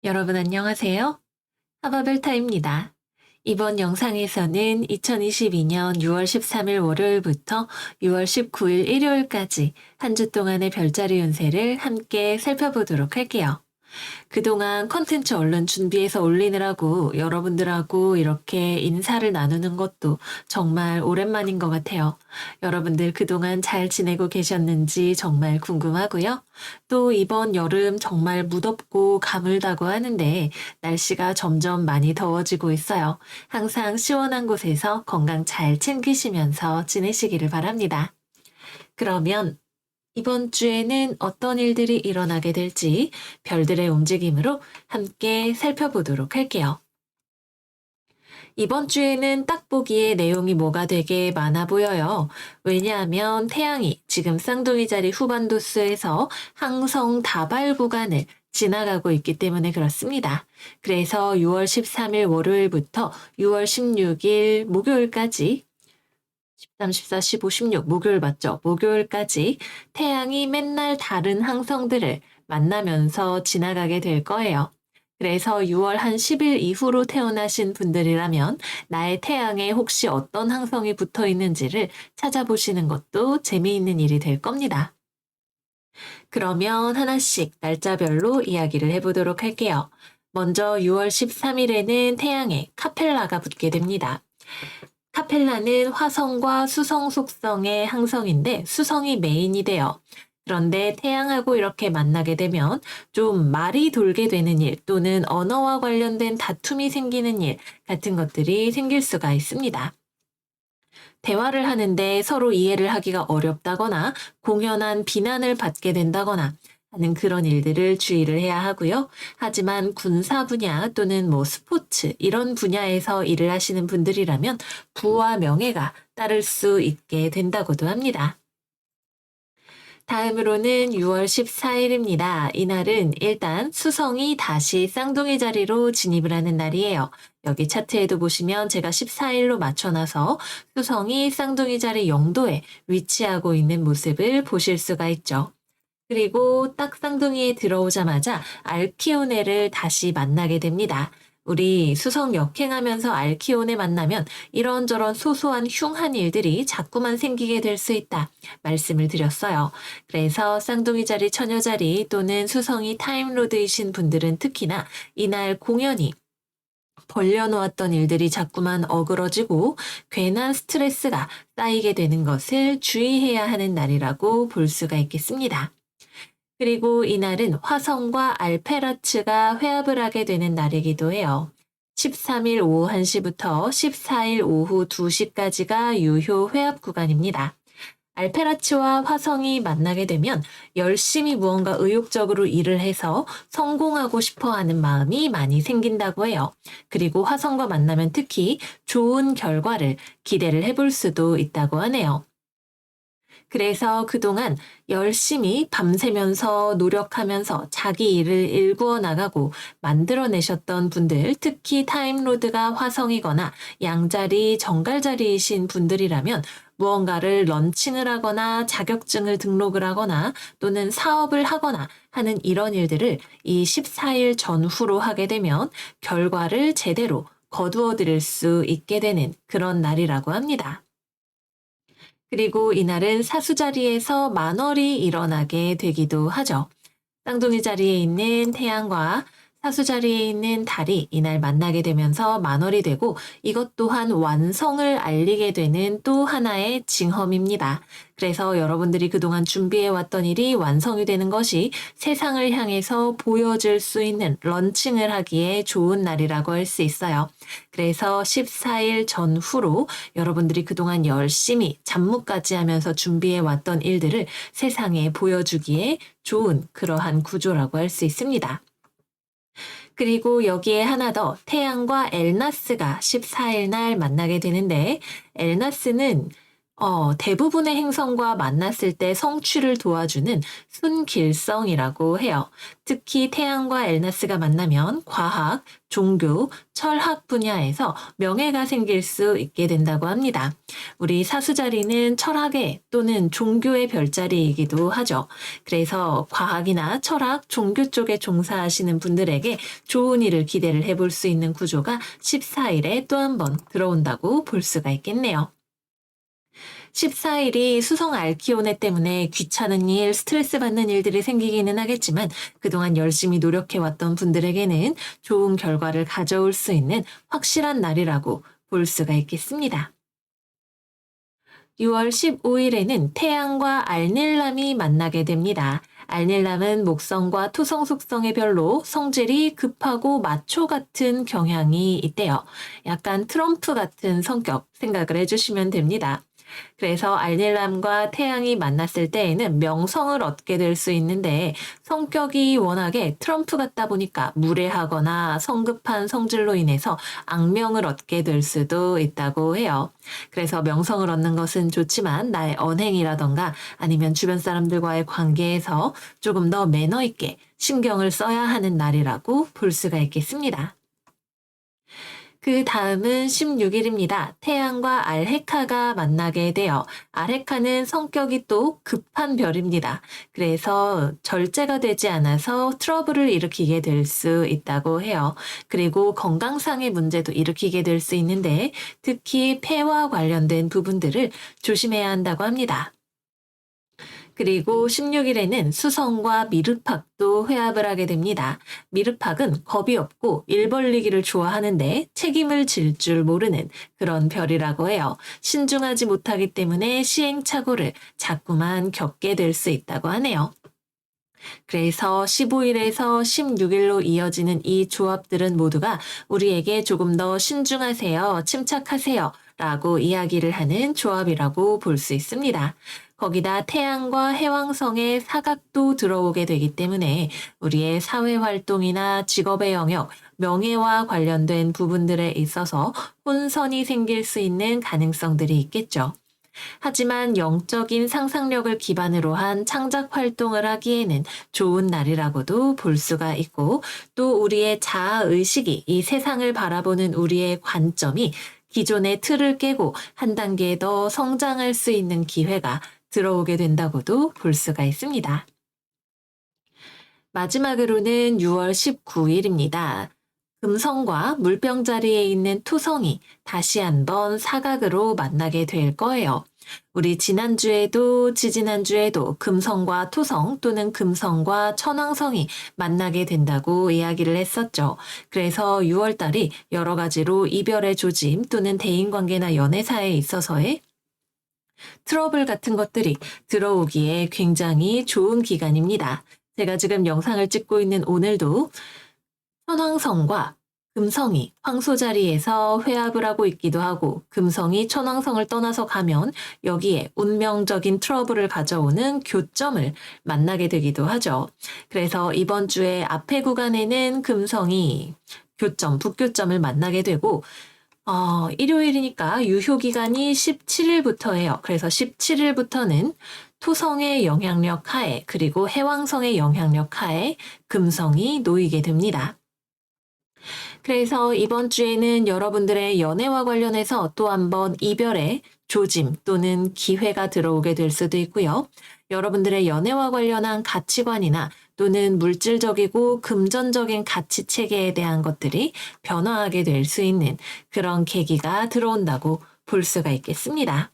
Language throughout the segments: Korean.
여러분 안녕하세요. 하바벨타입니다. 이번 영상에서는 2022년 6월 13일 월요일부터 6월 19일 일요일까지 한 주 동안의 별자리 운세를 함께 살펴보도록 할게요. 그동안 컨텐츠 얼른 준비해서 올리느라고 여러분들하고 이렇게 인사를 나누는 것도 정말 오랜만인 것 같아요. 여러분들 그동안 잘 지내고 계셨는지 정말 궁금하고요. 또 이번 여름 정말 무덥고 가물다고 하는데 날씨가 점점 많이 더워지고 있어요. 항상 시원한 곳에서 건강 잘 챙기시면서 지내시기를 바랍니다. 그러면 이번 주에는 어떤 일들이 일어나게 될지 별들의 움직임으로 함께 살펴보도록 할게요. 이번 주에는 딱 보기에 내용이 뭐가 되게 많아 보여요. 왜냐하면 태양이 지금 쌍둥이 자리 후반도수에서 항성 다발 구간을 지나가고 있기 때문에 그렇습니다. 그래서 6월 13일 월요일부터 6월 16일 목요일까지 13, 14, 15, 16 목요일 맞죠? 목요일까지 태양이 맨날 다른 항성들을 만나면서 지나가게 될 거예요. 그래서 6월 한 10일 이후로 태어나신 분들이라면 나의 태양에 혹시 어떤 항성이 붙어 있는지를 찾아보시는 것도 재미있는 일이 될 겁니다. 그러면 하나씩 날짜별로 이야기를 해보도록 할게요. 먼저 6월 13일에는 태양에 카펠라가 붙게 됩니다. 카펠라는 화성과 수성 속성의 항성인데 수성이 메인이 돼요. 그런데 태양하고 이렇게 만나게 되면 좀 말이 돌게 되는 일 또는 언어와 관련된 다툼이 생기는 일 같은 것들이 생길 수가 있습니다. 대화를 하는데 서로 이해를 하기가 어렵다거나 공연한 비난을 받게 된다거나 하는 그런 일들을 주의를 해야 하고요. 하지만 군사 분야 또는 스포츠 이런 분야에서 일을 하시는 분들이라면 부와 명예가 따를 수 있게 된다고도 합니다. 다음으로는 6월 14일입니다. 이날은 일단 수성이 다시 쌍둥이 자리로 진입을 하는 날이에요. 여기 차트에도 보시면 제가 14일로 맞춰놔서 수성이 쌍둥이 자리 0도에 위치하고 있는 모습을 보실 수가 있죠. 그리고 딱 쌍둥이에 들어오자마자 알키오네를 다시 만나게 됩니다. 우리 수성 역행하면서 알키오네 만나면 이런저런 소소한 흉한 일들이 자꾸만 생기게 될 수 있다 말씀을 드렸어요. 그래서 쌍둥이 자리 처녀 자리 또는 수성이 타임로드이신 분들은 특히나 이날 공연이 벌려놓았던 일들이 자꾸만 어그러지고 괜한 스트레스가 쌓이게 되는 것을 주의해야 하는 날이라고 볼 수가 있겠습니다. 그리고 이날은 화성과 알페라츠가 회합을 하게 되는 날이기도 해요. 13일 오후 1시부터 14일 오후 2시까지가 유효 회합 구간입니다. 알페라츠와 화성이 만나게 되면 열심히 무언가 의욕적으로 일을 해서 성공하고 싶어 하는 마음이 많이 생긴다고 해요. 그리고 화성과 만나면 특히 좋은 결과를 기대를 해볼 수도 있다고 하네요. 그래서 그동안 열심히 밤새면서 노력하면서 자기 일을 일구어 나가고 만들어내셨던 분들, 특히 타임로드가 화성이거나 양자리, 정갈자리이신 분들이라면 무언가를 런칭을 하거나 자격증을 등록을 하거나 또는 사업을 하거나 하는 이런 일들을 이 14일 전후로 하게 되면 결과를 제대로 거두어 드릴 수 있게 되는 그런 날이라고 합니다. 그리고 이날은 사수 자리에서 만월이 일어나게 되기도 하죠. 쌍둥이 자리에 있는 태양과 사수 자리에 있는 달이 이날 만나게 되면서 만월이 되고 이것 또한 완성을 알리게 되는 또 하나의 징험입니다. 그래서 여러분들이 그동안 준비해왔던 일이 완성이 되는 것이 세상을 향해서 보여질 수 있는 런칭을 하기에 좋은 날이라고 할 수 있어요. 그래서 14일 전후로 여러분들이 그동안 열심히 잡무까지 하면서 준비해왔던 일들을 세상에 보여주기에 좋은 그러한 구조라고 할 수 있습니다. 그리고 여기에 하나 더 태양과 엘나스가 14일 날 만나게 되는데 엘나스는 대부분의 행성과 만났을 때 성취를 도와주는 순길성이라고 해요. 특히 태양과 엘나스가 만나면 과학, 종교, 철학 분야에서 명예가 생길 수 있게 된다고 합니다. 우리 사수자리는 철학의 또는 종교의 별자리이기도 하죠. 그래서 과학이나 철학, 종교 쪽에 종사하시는 분들에게 좋은 일을 기대를 해볼 수 있는 구조가 14일에 또 한 번 들어온다고 볼 수가 있겠네요. 14일이 수성 알키오네 때문에 귀찮은 일, 스트레스 받는 일들이 생기기는 하겠지만 그동안 열심히 노력해왔던 분들에게는 좋은 결과를 가져올 수 있는 확실한 날이라고 볼 수가 있겠습니다. 6월 15일에는 태양과 알닐람이 만나게 됩니다. 알닐람은 목성과 토성 속성의 별로 성질이 급하고 마초 같은 경향이 있대요. 약간 트럼프 같은 성격 생각을 해주시면 됩니다. 그래서 알닐람과 태양이 만났을 때에는 명성을 얻게 될 수 있는데 성격이 워낙에 트럼프 같다 보니까 무례하거나 성급한 성질로 인해서 악명을 얻게 될 수도 있다고 해요. 그래서 명성을 얻는 것은 좋지만 나의 언행이라던가 아니면 주변 사람들과의 관계에서 조금 더 매너 있게 신경을 써야 하는 날이라고 볼 수가 있겠습니다. 그 다음은 16일입니다. 태양과 알헤카가 만나게 돼요. 알헤카는 성격이 또 급한 별입니다. 그래서 절제가 되지 않아서 트러블을 일으키게 될 수 있다고 해요. 그리고 건강상의 문제도 일으키게 될 수 있는데 특히 폐와 관련된 부분들을 조심해야 한다고 합니다. 그리고 16일에는 수성과 미르팍도 회합을 하게 됩니다. 미르팍은 겁이 없고 일 벌리기를 좋아하는데 책임을 질 줄 모르는 그런 별이라고 해요. 신중하지 못하기 때문에 시행착오를 자꾸만 겪게 될 수 있다고 하네요. 그래서 15일에서 16일로 이어지는 이 조합들은 모두가 우리에게 조금 더 신중하세요, 침착하세요 라고 이야기를 하는 조합이라고 볼 수 있습니다. 거기다 태양과 해왕성의 사각도 들어오게 되기 때문에 우리의 사회활동이나 직업의 영역, 명예와 관련된 부분들에 있어서 혼선이 생길 수 있는 가능성들이 있겠죠. 하지만 영적인 상상력을 기반으로 한 창작 활동을 하기에는 좋은 날이라고도 볼 수가 있고 또 우리의 자아의식이 이 세상을 바라보는 우리의 관점이 기존의 틀을 깨고 한 단계 더 성장할 수 있는 기회가 들어오게 된다고도 볼 수가 있습니다. 마지막으로는 6월 19일입니다. 금성과 물병 자리에 있는 토성이 다시 한번 사각으로 만나게 될 거예요. 우리 지난주에도 지지난주에도 금성과 토성 또는 금성과 천왕성이 만나게 된다고 이야기를 했었죠. 그래서 6월달이 여러 가지로 이별의 조짐 또는 대인관계나 연애사에 있어서의 트러블 같은 것들이 들어오기에 굉장히 좋은 기간입니다. 제가 지금 영상을 찍고 있는 오늘도 천왕성과 금성이 황소 자리에서 회합을 하고 있기도 하고 금성이 천왕성을 떠나서 가면 여기에 운명적인 트러블을 가져오는 교점을 만나게 되기도 하죠. 그래서 이번 주에 앞에 구간에는 금성이 교점, 북교점을 만나게 되고 일요일이니까 유효 기간이 17일부터예요. 그래서 17일부터는 토성의 영향력 하에 그리고 해왕성의 영향력 하에 금성이 놓이게 됩니다. 그래서 이번 주에는 여러분들의 연애와 관련해서 또 한 번 이별의 조짐 또는 기회가 들어오게 될 수도 있고요. 여러분들의 연애와 관련한 가치관이나 또는 물질적이고 금전적인 가치 체계에 대한 것들이 변화하게 될 수 있는 그런 계기가 들어온다고 볼 수가 있겠습니다.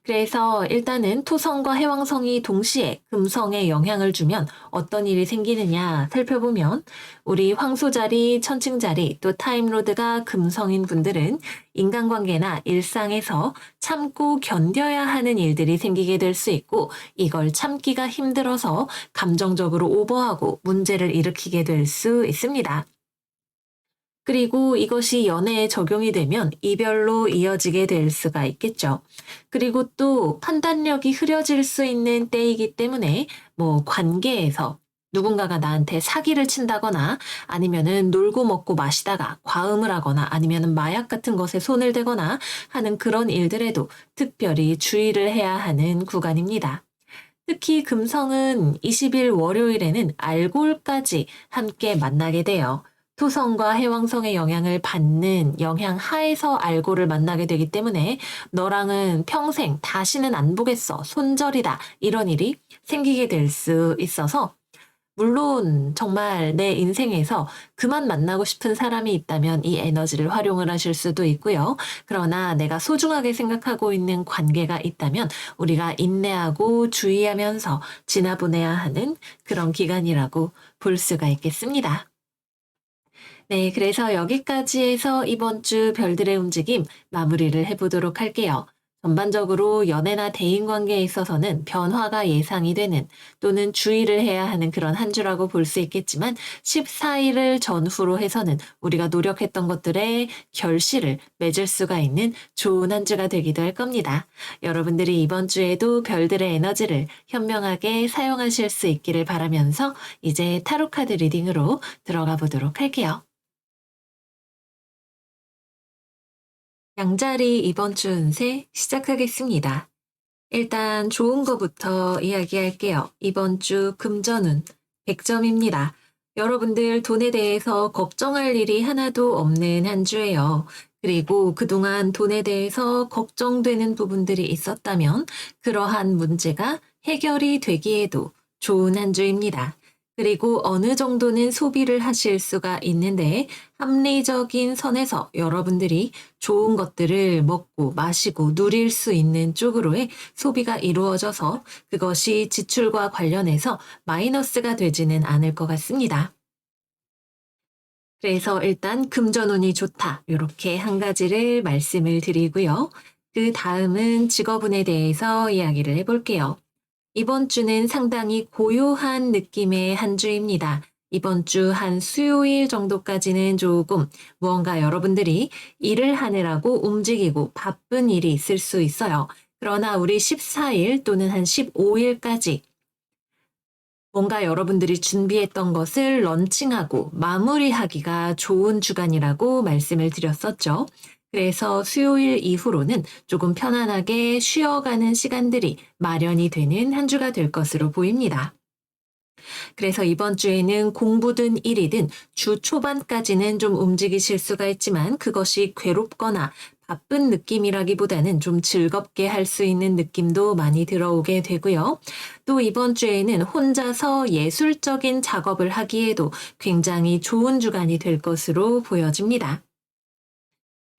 그래서 일단은 토성과 해왕성이 동시에 금성에 영향을 주면 어떤 일이 생기느냐 살펴보면 우리 황소자리, 천칭자리, 또 타임로드가 금성인 분들은 인간관계나 일상에서 참고 견뎌야 하는 일들이 생기게 될 수 있고 이걸 참기가 힘들어서 감정적으로 오버하고 문제를 일으키게 될 수 있습니다. 그리고 이것이 연애에 적용이 되면 이별로 이어지게 될 수가 있겠죠. 그리고 또 판단력이 흐려질 수 있는 때이기 때문에 관계에서 누군가가 나한테 사기를 친다거나 아니면은 놀고 먹고 마시다가 과음을 하거나 아니면은 마약 같은 것에 손을 대거나 하는 그런 일들에도 특별히 주의를 해야 하는 구간입니다. 특히 금성은 20일 월요일에는 알골까지 함께 만나게 돼요. 토성과 해왕성의 영향을 받는 영향 하에서 알골을 만나게 되기 때문에 너랑은 평생 다시는 안 보겠어. 손절이다. 이런 일이 생기게 될 수 있어서 물론 정말 내 인생에서 그만 만나고 싶은 사람이 있다면 이 에너지를 활용을 하실 수도 있고요. 그러나 내가 소중하게 생각하고 있는 관계가 있다면 우리가 인내하고 주의하면서 지나보내야 하는 그런 기간이라고 볼 수가 있겠습니다. 네, 그래서 여기까지 해서 이번 주 별들의 움직임 마무리를 해보도록 할게요. 전반적으로 연애나 대인관계에 있어서는 변화가 예상이 되는 또는 주의를 해야 하는 그런 한 주라고 볼 수 있겠지만 14일을 전후로 해서는 우리가 노력했던 것들의 결실을 맺을 수가 있는 좋은 한 주가 되기도 할 겁니다. 여러분들이 이번 주에도 별들의 에너지를 현명하게 사용하실 수 있기를 바라면서 이제 타로카드 리딩으로 들어가 보도록 할게요. 양자리 이번 주 운세 시작하겠습니다. 일단 좋은 거부터 이야기할게요. 이번 주 금전운 100점입니다. 여러분들 돈에 대해서 걱정할 일이 하나도 없는 한 주예요. 그리고 그동안 돈에 대해서 걱정되는 부분들이 있었다면 그러한 문제가 해결이 되기에도 좋은 한 주입니다. 그리고 어느 정도는 소비를 하실 수가 있는데 합리적인 선에서 여러분들이 좋은 것들을 먹고 마시고 누릴 수 있는 쪽으로의 소비가 이루어져서 그것이 지출과 관련해서 마이너스가 되지는 않을 것 같습니다. 그래서 일단 금전운이 좋다. 이렇게 한 가지를 말씀을 드리고요. 그 다음은 직업운에 대해서 이야기를 해볼게요. 이번 주는 상당히 고요한 느낌의 한 주입니다. 이번 주 한 수요일 정도까지는 조금 무언가 여러분들이 일을 하느라고 움직이고 바쁜 일이 있을 수 있어요. 그러나 우리 14일 또는 한 15일까지 뭔가 여러분들이 준비했던 것을 런칭하고 마무리하기가 좋은 주간이라고 말씀을 드렸었죠. 그래서 수요일 이후로는 조금 편안하게 쉬어가는 시간들이 마련이 되는 한 주가 될 것으로 보입니다. 그래서 이번 주에는 공부든 일이든 주 초반까지는 좀 움직이실 수가 있지만 그것이 괴롭거나 바쁜 느낌이라기보다는 좀 즐겁게 할 수 있는 느낌도 많이 들어오게 되고요. 또 이번 주에는 혼자서 예술적인 작업을 하기에도 굉장히 좋은 주간이 될 것으로 보여집니다.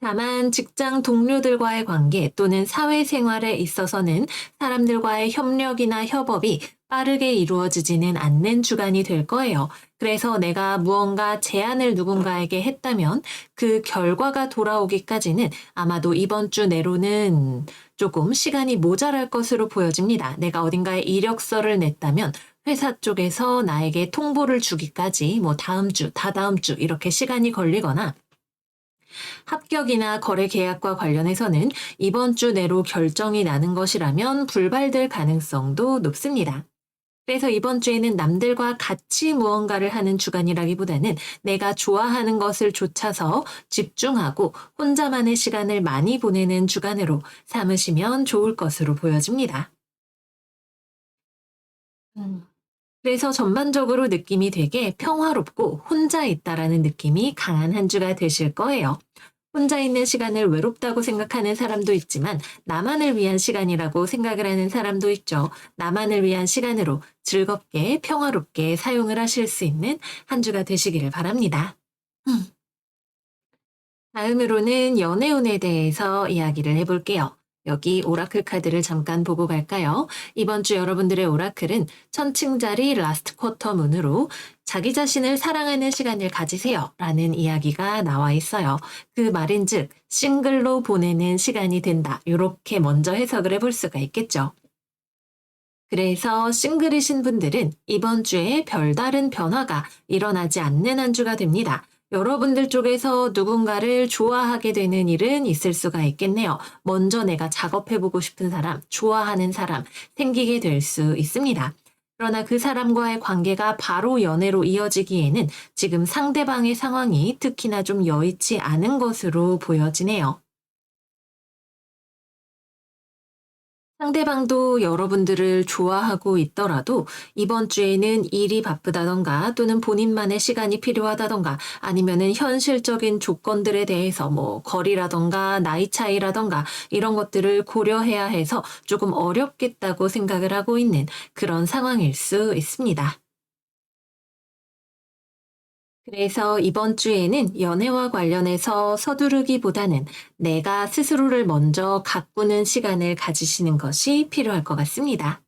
다만 직장 동료들과의 관계 또는 사회생활에 있어서는 사람들과의 협력이나 협업이 빠르게 이루어지지는 않는 주간이 될 거예요. 그래서 내가 무언가 제안을 누군가에게 했다면 그 결과가 돌아오기까지는 아마도 이번 주 내로는 조금 시간이 모자랄 것으로 보여집니다. 내가 어딘가에 이력서를 냈다면 회사 쪽에서 나에게 통보를 주기까지 뭐 다음 주, 다다음 주 이렇게 시간이 걸리거나 합격이나 거래 계약과 관련해서는 이번 주 내로 결정이 나는 것이라면 불발될 가능성도 높습니다. 그래서 이번 주에는 남들과 같이 무언가를 하는 주간이라기보다는 내가 좋아하는 것을 좇아서 집중하고 혼자만의 시간을 많이 보내는 주간으로 삼으시면 좋을 것으로 보여집니다. 음. 그래서 전반적으로 느낌이 되게 평화롭고 혼자 있다라는 느낌이 강한 한 주가 되실 거예요. 혼자 있는 시간을 외롭다고 생각하는 사람도 있지만 나만을 위한 시간이라고 생각을 하는 사람도 있죠. 나만을 위한 시간으로 즐겁게 평화롭게 사용을 하실 수 있는 한 주가 되시기를 바랍니다. 음. 다음으로는 연애운에 대해서 이야기를 해볼게요. 여기 오라클 카드를 잠깐 보고 갈까요? 이번 주 여러분들의 오라클은 천칭자리 라스트 쿼터 문으로 자기 자신을 사랑하는 시간을 가지세요 라는 이야기가 나와 있어요. 그 말인즉 싱글로 보내는 시간이 된다. 이렇게 먼저 해석을 해볼 수가 있겠죠. 그래서 싱글이신 분들은 이번 주에 별다른 변화가 일어나지 않는 한 주가 됩니다. 여러분들 쪽에서 누군가를 좋아하게 되는 일은 있을 수가 있겠네요. 먼저 내가 작업해보고 싶은 사람, 좋아하는 사람 생기게 될 수 있습니다. 그러나 그 사람과의 관계가 바로 연애로 이어지기에는 지금 상대방의 상황이 특히나 좀 여의치 않은 것으로 보여지네요. 상대방도 여러분들을 좋아하고 있더라도 이번 주에는 일이 바쁘다던가 또는 본인만의 시간이 필요하다던가 아니면은 현실적인 조건들에 대해서 뭐 거리라던가 나이 차이라던가 이런 것들을 고려해야 해서 조금 어렵겠다고 생각을 하고 있는 그런 상황일 수 있습니다. 그래서 이번 주에는 연애와 관련해서 서두르기보다는 내가 스스로를 먼저 가꾸는 시간을 가지시는 것이 필요할 것 같습니다.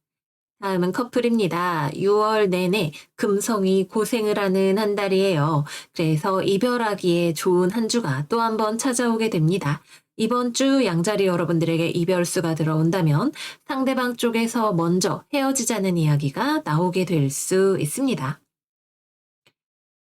다음은 커플입니다. 6월 내내 금성이 고생을 하는 한 달이에요. 그래서 이별하기에 좋은 한 주가 또 한 번 찾아오게 됩니다. 이번 주 양자리 여러분들에게 이별수가 들어온다면 상대방 쪽에서 먼저 헤어지자는 이야기가 나오게 될 수 있습니다.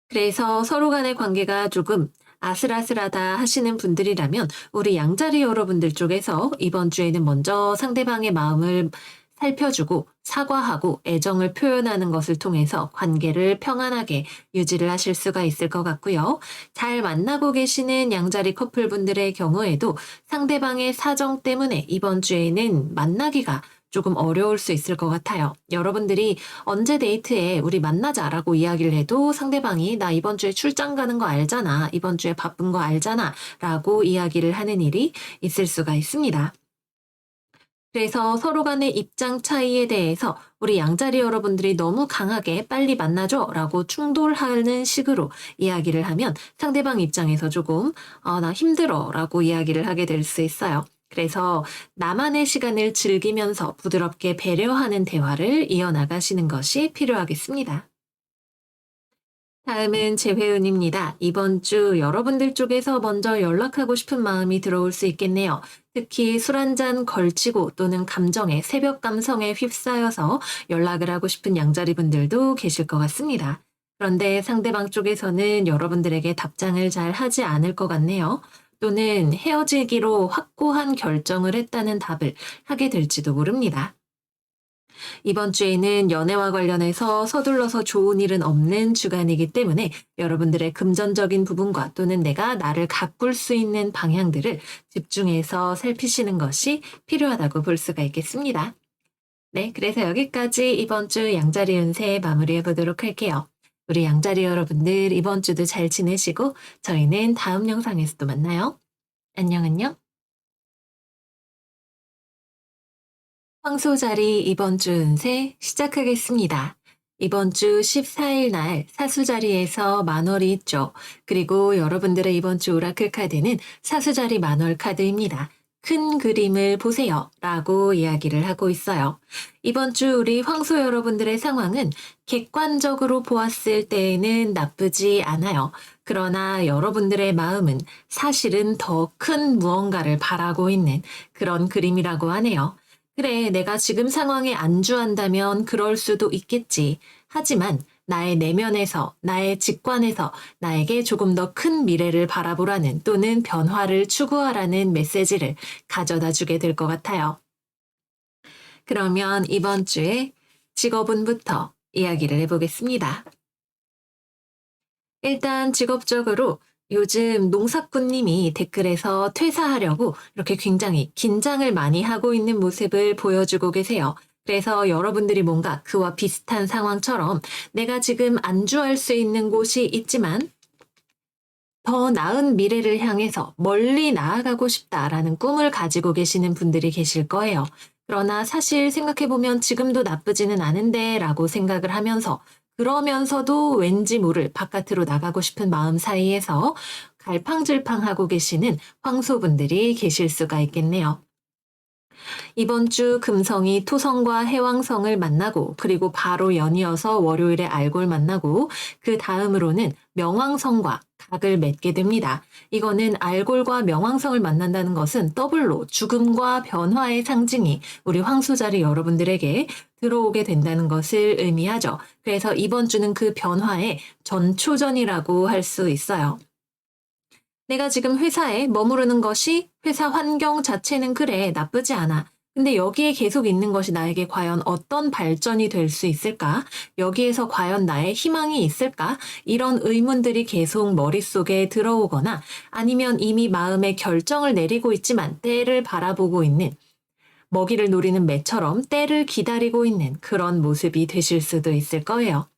그래서 서로 간의 관계가 조금 아슬아슬하다 하시는 분들이라면 우리 양자리 여러분들 쪽에서 이번 주에는 먼저 상대방의 마음을 살펴주고 사과하고 애정을 표현하는 것을 통해서 관계를 평안하게 유지를 하실 수가 있을 것 같고요. 잘 만나고 계시는 양자리 커플분들의 경우에도 상대방의 사정 때문에 이번 주에는 만나기가 조금 어려울 수 있을 것 같아요. 여러분들이 언제 데이트에 우리 만나자라고 이야기를 해도 상대방이 나 이번 주에 출장 가는 거 알잖아. 이번 주에 바쁜 거 알잖아. 라고 이야기를 하는 일이 있을 수가 있습니다. 그래서 서로 간의 입장 차이에 대해서 우리 양자리 여러분들이 너무 강하게 빨리 만나줘 라고 충돌하는 식으로 이야기를 하면 상대방 입장에서 조금 나 힘들어 라고 이야기를 하게 될 수 있어요. 그래서 나만의 시간을 즐기면서 부드럽게 배려하는 대화를 이어나가시는 것이 필요하겠습니다. 다음은 재회운입니다. 이번 주 여러분들 쪽에서 먼저 연락하고 싶은 마음이 들어올 수 있겠네요. 특히 술 한 잔 걸치고 또는 감정에 새벽 감성에 휩싸여서 연락을 하고 싶은 양자리 분들도 계실 것 같습니다. 그런데 상대방 쪽에서는 여러분들에게 답장을 잘 하지 않을 것 같네요. 또는 헤어지기로 확고한 결정을 했다는 답을 하게 될지도 모릅니다. 이번 주에는 연애와 관련해서 서둘러서 좋은 일은 없는 주간이기 때문에 여러분들의 금전적인 부분과 또는 내가 나를 가꿀 수 있는 방향들을 집중해서 살피시는 것이 필요하다고 볼 수가 있겠습니다. 네, 그래서 여기까지 이번 주 양자리 운세 마무리해 보도록 할게요. 우리 양자리 여러분들 이번 주도 잘 지내시고 저희는 다음 영상에서 또 만나요. 안녕, 안녕. 황소자리 이번 주 운세 시작하겠습니다. 이번 주 14일 날 사수자리에서 만월이 있죠. 그리고 여러분들의 이번 주 오라클 카드는 사수자리 만월 카드입니다. 큰 그림을 보세요 라고 이야기를 하고 있어요. 이번 주 우리 황소 여러분들의 상황은 객관적으로 보았을 때에는 나쁘지 않아요. 그러나 여러분들의 마음은 사실은 더 큰 무언가를 바라고 있는 그런 그림이라고 하네요. 그래, 내가 지금 상황에 안주한다면 그럴 수도 있겠지. 하지만 나의 내면에서, 나의 직관에서 나에게 조금 더 큰 미래를 바라보라는 또는 변화를 추구하라는 메시지를 가져다 주게 될 것 같아요. 그러면 이번 주에 직업운부터 이야기를 해보겠습니다. 일단 직업적으로 요즘 농사꾼님이 댓글에서 퇴사하려고 이렇게 굉장히 긴장을 많이 하고 있는 모습을 보여주고 계세요. 그래서 여러분들이 뭔가 그와 비슷한 상황처럼 내가 지금 안주할 수 있는 곳이 있지만 더 나은 미래를 향해서 멀리 나아가고 싶다라는 꿈을 가지고 계시는 분들이 계실 거예요. 그러나 사실 생각해보면 지금도 나쁘지는 않은데 라고 생각을 하면서 그러면서도 왠지 모를 바깥으로 나가고 싶은 마음 사이에서 갈팡질팡하고 계시는 황소분들이 계실 수가 있겠네요. 이번 주 금성이 토성과 해왕성을 만나고 그리고 바로 연이어서 월요일에 알골 만나고 그 다음으로는 명왕성과 각을 맺게 됩니다. 이거는 알골과 명왕성을 만난다는 것은 더블로 죽음과 변화의 상징이 우리 황소자리 여러분들에게 들어오게 된다는 것을 의미하죠. 그래서 이번 주는 그 변화의 전초전이라고 할 수 있어요. 내가 지금 회사에 머무르는 것이 회사 환경 자체는 그래, 나쁘지 않아. 근데 여기에 계속 있는 것이 나에게 과연 어떤 발전이 될 수 있을까? 여기에서 과연 나의 희망이 있을까? 이런 의문들이 계속 머릿속에 들어오거나 아니면 이미 마음의 결정을 내리고 있지만 때를 바라보고 있는 먹이를 노리는 매처럼 때를 기다리고 있는 그런 모습이 되실 수도 있을 거예요.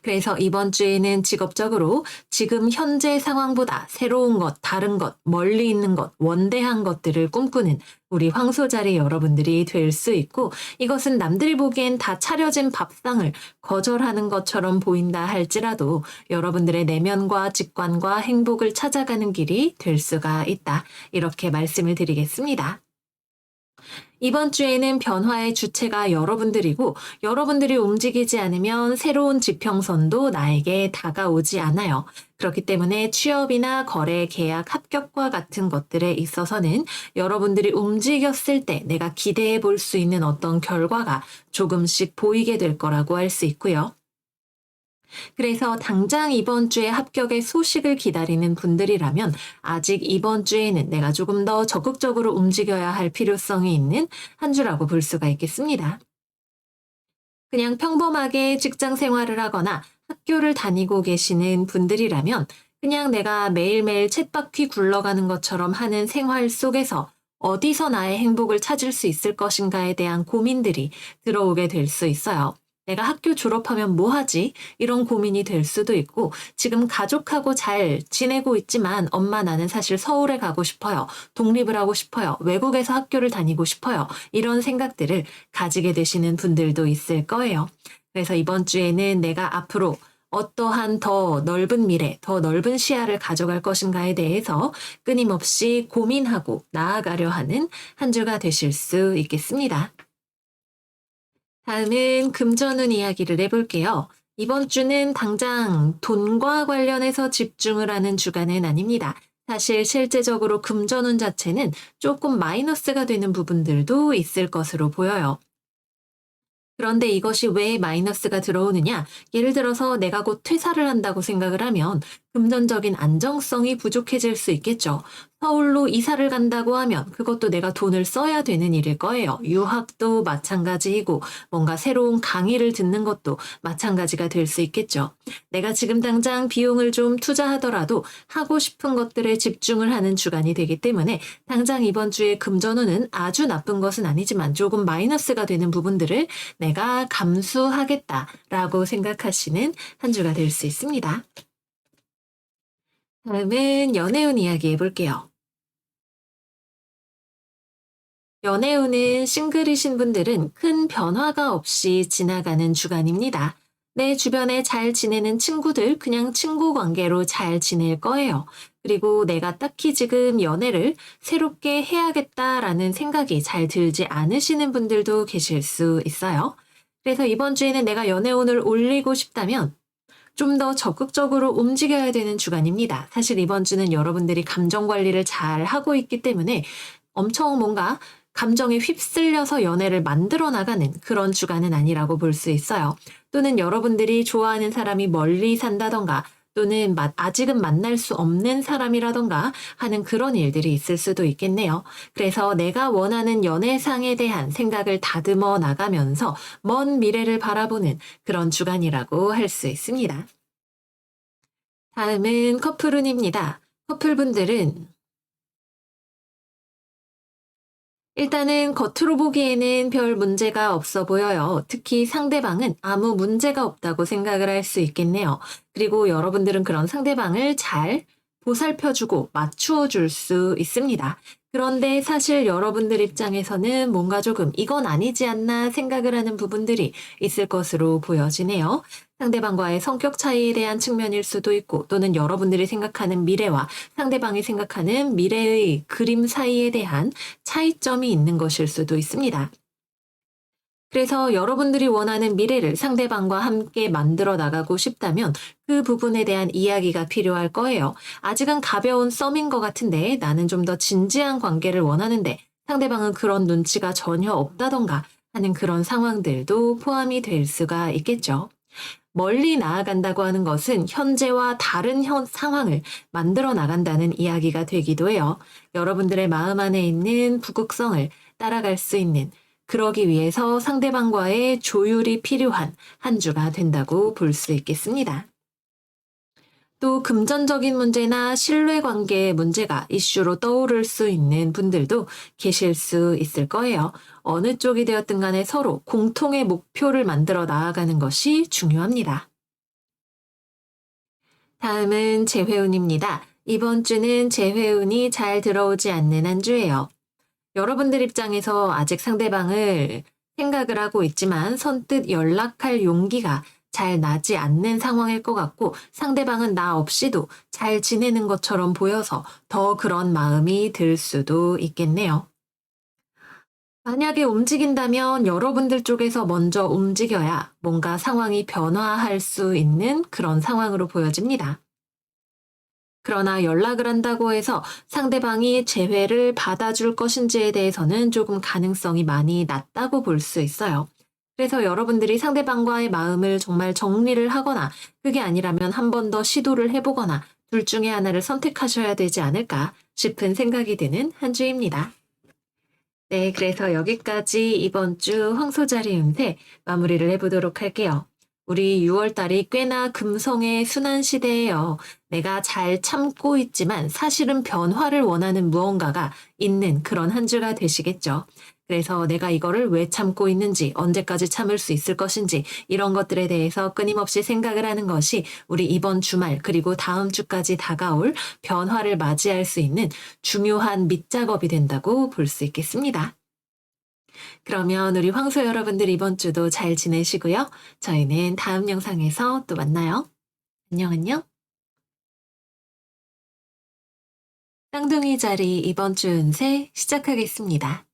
그래서 이번 주에는 직업적으로 지금 현재 상황보다 새로운 것, 다른 것, 멀리 있는 것, 원대한 것들을 꿈꾸는 우리 황소자리 여러분들이 될 수 있고 이것은 남들이 보기엔 다 차려진 밥상을 거절하는 것처럼 보인다 할지라도 여러분들의 내면과 직관과 행복을 찾아가는 길이 될 수가 있다. 이렇게 말씀을 드리겠습니다. 이번 주에는 변화의 주체가 여러분들이고 여러분들이 움직이지 않으면 새로운 지평선도 나에게 다가오지 않아요. 그렇기 때문에 취업이나 거래, 계약, 합격과 같은 것들에 있어서는 여러분들이 움직였을 때 내가 기대해 볼 수 있는 어떤 결과가 조금씩 보이게 될 거라고 할 수 있고요. 그래서 당장 이번 주에 합격의 소식을 기다리는 분들이라면 아직 이번 주에는 내가 조금 더 적극적으로 움직여야 할 필요성이 있는 한 주라고 볼 수가 있겠습니다. 그냥 평범하게 직장 생활을 하거나 학교를 다니고 계시는 분들이라면 그냥 내가 매일매일 쳇바퀴 굴러가는 것처럼 하는 생활 속에서 어디서 나의 행복을 찾을 수 있을 것인가에 대한 고민들이 들어오게 될 수 있어요. 내가 학교 졸업하면 뭐 하지? 이런 고민이 될 수도 있고, 지금 가족하고 잘 지내고 있지만 엄마 나는 사실 서울에 가고 싶어요. 독립을 하고 싶어요. 외국에서 학교를 다니고 싶어요. 이런 생각들을 가지게 되시는 분들도 있을 거예요. 그래서 이번 주에는 내가 앞으로 어떠한 더 넓은 미래, 더 넓은 시야를 가져갈 것인가에 대해서 끊임없이 고민하고 나아가려 하는 한 주가 되실 수 있겠습니다. 다음은 금전운 이야기를 해볼게요. 이번 주는 당장 돈과 관련해서 집중을 하는 주간은 아닙니다. 사실 실제적으로 금전운 자체는 조금 마이너스가 되는 부분들도 있을 것으로 보여요. 그런데 이것이 왜 마이너스가 들어오느냐? 예를 들어서 내가 곧 퇴사를 한다고 생각을 하면 금전적인 안정성이 부족해질 수 있겠죠. 서울로 이사를 간다고 하면 그것도 내가 돈을 써야 되는 일일 거예요. 유학도 마찬가지이고 뭔가 새로운 강의를 듣는 것도 마찬가지가 될 수 있겠죠. 내가 지금 당장 비용을 좀 투자하더라도 하고 싶은 것들에 집중을 하는 주간이 되기 때문에 당장 이번 주에 금전운은 아주 나쁜 것은 아니지만 조금 마이너스가 되는 부분들을 내가 감수하겠다라고 생각하시는 한 주가 될 수 있습니다. 다음은 연애운 이야기 해볼게요. 연애운은 싱글이신 분들은 큰 변화가 없이 지나가는 주간입니다. 내 주변에 잘 지내는 친구들, 그냥 친구 관계로 잘 지낼 거예요. 그리고 내가 딱히 지금 연애를 새롭게 해야겠다라는 생각이 잘 들지 않으시는 분들도 계실 수 있어요. 그래서 이번 주에는 내가 연애운을 올리고 싶다면 좀 더 적극적으로 움직여야 되는 주간입니다. 사실 이번 주는 여러분들이 감정 관리를 잘 하고 있기 때문에 엄청 뭔가 감정에 휩쓸려서 연애를 만들어 나가는 그런 주간은 아니라고 볼 수 있어요. 또는 여러분들이 좋아하는 사람이 멀리 산다던가 또는 아직은 만날 수 없는 사람이라던가 하는 그런 일들이 있을 수도 있겠네요. 그래서 내가 원하는 연애상에 대한 생각을 다듬어 나가면서 먼 미래를 바라보는 그런 주간이라고 할 수 있습니다. 다음은 커플운입니다. 커플분들은 일단은 겉으로 보기에는 별 문제가 없어 보여요. 특히 상대방은 아무 문제가 없다고 생각을 할 수 있겠네요. 그리고 여러분들은 그런 상대방을 잘 보살펴주고 맞추어 줄 수 있습니다. 그런데 사실 여러분들 입장에서는 뭔가 조금 이건 아니지 않나 생각을 하는 부분들이 있을 것으로 보여지네요. 상대방과의 성격 차이에 대한 측면일 수도 있고 또는 여러분들이 생각하는 미래와 상대방이 생각하는 미래의 그림 사이에 대한 차이점이 있는 것일 수도 있습니다. 그래서 여러분들이 원하는 미래를 상대방과 함께 만들어 나가고 싶다면 그 부분에 대한 이야기가 필요할 거예요. 아직은 가벼운 썸인 것 같은데 나는 좀 더 진지한 관계를 원하는데 상대방은 그런 눈치가 전혀 없다던가 하는 그런 상황들도 포함이 될 수가 있겠죠. 멀리 나아간다고 하는 것은 현재와 다른 상황을 만들어 나간다는 이야기가 되기도 해요. 여러분들의 마음 안에 있는 부극성을 따라갈 수 있는, 그러기 위해서 상대방과의 조율이 필요한 한 주가 된다고 볼 수 있겠습니다. 또 금전적인 문제나 신뢰 관계의 문제가 이슈로 떠오를 수 있는 분들도 계실 수 있을 거예요. 어느 쪽이 되었든 간에 서로 공통의 목표를 만들어 나아가는 것이 중요합니다. 다음은 재회운입니다. 이번 주는 재회운이 잘 들어오지 않는 한 주예요. 여러분들 입장에서 아직 상대방을 생각을 하고 있지만 선뜻 연락할 용기가 잘 나지 않는 상황일 것 같고, 상대방은 나 없이도 잘 지내는 것처럼 보여서 더 그런 마음이 들 수도 있겠네요. 만약에 움직인다면 여러분들 쪽에서 먼저 움직여야 뭔가 상황이 변화할 수 있는 그런 상황으로 보여집니다. 그러나 연락을 한다고 해서 상대방이 재회를 받아줄 것인지에 대해서는 조금 가능성이 많이 낮다고 볼 수 있어요. 그래서 여러분들이 상대방과의 마음을 정말 정리를 하거나, 그게 아니라면 한 번 더 시도를 해보거나 둘 중에 하나를 선택하셔야 되지 않을까 싶은 생각이 드는 한 주입니다. 네, 그래서 여기까지 이번 주 황소자리 운세 마무리를 해보도록 할게요. 우리 6월 달이 꽤나 금성의 순환 시대예요. 내가 잘 참고 있지만 사실은 변화를 원하는 무언가가 있는 그런 한 주가 되시겠죠. 그래서 내가 이거를 왜 참고 있는지, 언제까지 참을 수 있을 것인지, 이런 것들에 대해서 끊임없이 생각을 하는 것이 우리 이번 주말 그리고 다음 주까지 다가올 변화를 맞이할 수 있는 중요한 밑작업이 된다고 볼 수 있겠습니다. 그러면 우리 황소 여러분들 이번 주도 잘 지내시고요. 저희는 다음 영상에서 또 만나요. 안녕, 안녕. 쌍둥이 자리 이번 주 운세 시작하겠습니다.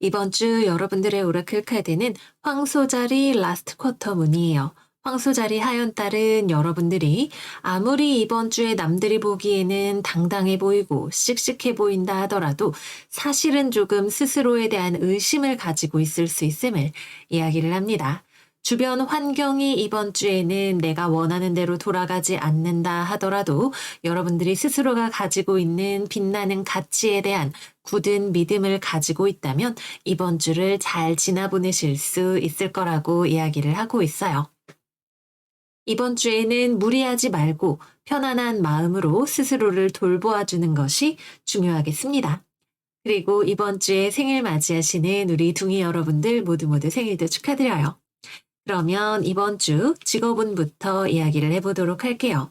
이번 주 여러분들의 오라클 카드는 황소자리 라스트 쿼터 문이에요. 황소자리 하연달은 여러분들이 아무리 이번 주에 남들이 보기에는 당당해 보이고 씩씩해 보인다 하더라도 사실은 조금 스스로에 대한 의심을 가지고 있을 수 있음을 이야기를 합니다. 주변 환경이 이번 주에는 내가 원하는 대로 돌아가지 않는다 하더라도 여러분들이 스스로가 가지고 있는 빛나는 가치에 대한 굳은 믿음을 가지고 있다면 이번 주를 잘 지나보내실 수 있을 거라고 이야기를 하고 있어요. 이번 주에는 무리하지 말고 편안한 마음으로 스스로를 돌보아주는 것이 중요하겠습니다. 그리고 이번 주에 생일 맞이하시는 우리 둥이 여러분들 모두 모두 생일도 축하드려요. 그러면 이번 주 직업운부터 이야기를 해보도록 할게요.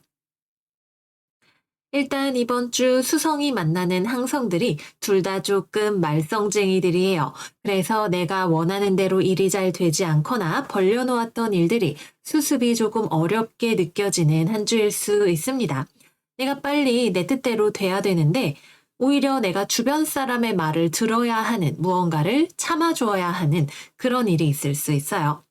일단 이번 주 수성이 만나는 항성들이 둘 다 조금 말썽쟁이들이에요. 그래서 내가 원하는 대로 일이 잘 되지 않거나 벌려놓았던 일들이 수습이 조금 어렵게 느껴지는 한 주일 수 있습니다. 내가 빨리 내 뜻대로 돼야 되는데 오히려 내가 주변 사람의 말을 들어야 하는, 무언가를 참아줘야 하는 그런 일이 있을 수 있어요.